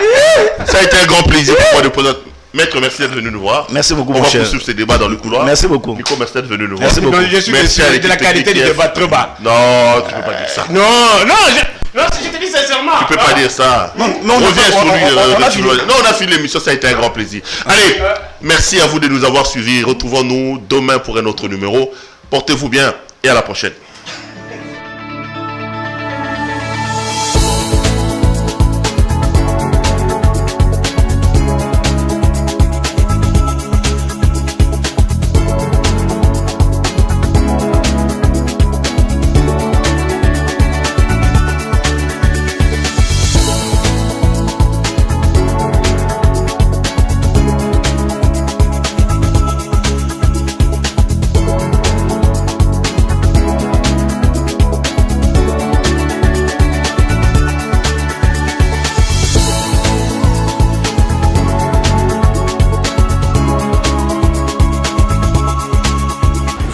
Ça a été un grand plaisir pour moi de poser. Maître, merci d'être venu nous voir. Merci beaucoup, mon cher. On va poursuivre ce débat dans le couloir. Merci beaucoup. Nico, merci d'être venu nous voir. Merci beaucoup. Je suis de la qualité du débat trop bas. Non, tu ne peux pas dire ça. Non, je te dis sincèrement. Tu ne peux pas dire ça. Non, on revient sur lui. Non, on a fini l'émission, ça a été un grand plaisir. Allez, merci à vous de nous avoir suivis. Retrouvons-nous demain pour un autre numéro. Portez-vous bien et à la prochaine.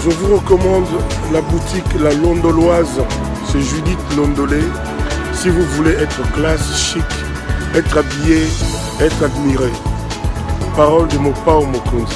Je vous recommande la boutique La Londoloise, c'est Judith Londolé. Si vous voulez être classe, chic, être habillé, être admiré. Parole de Mopao Mokonzi.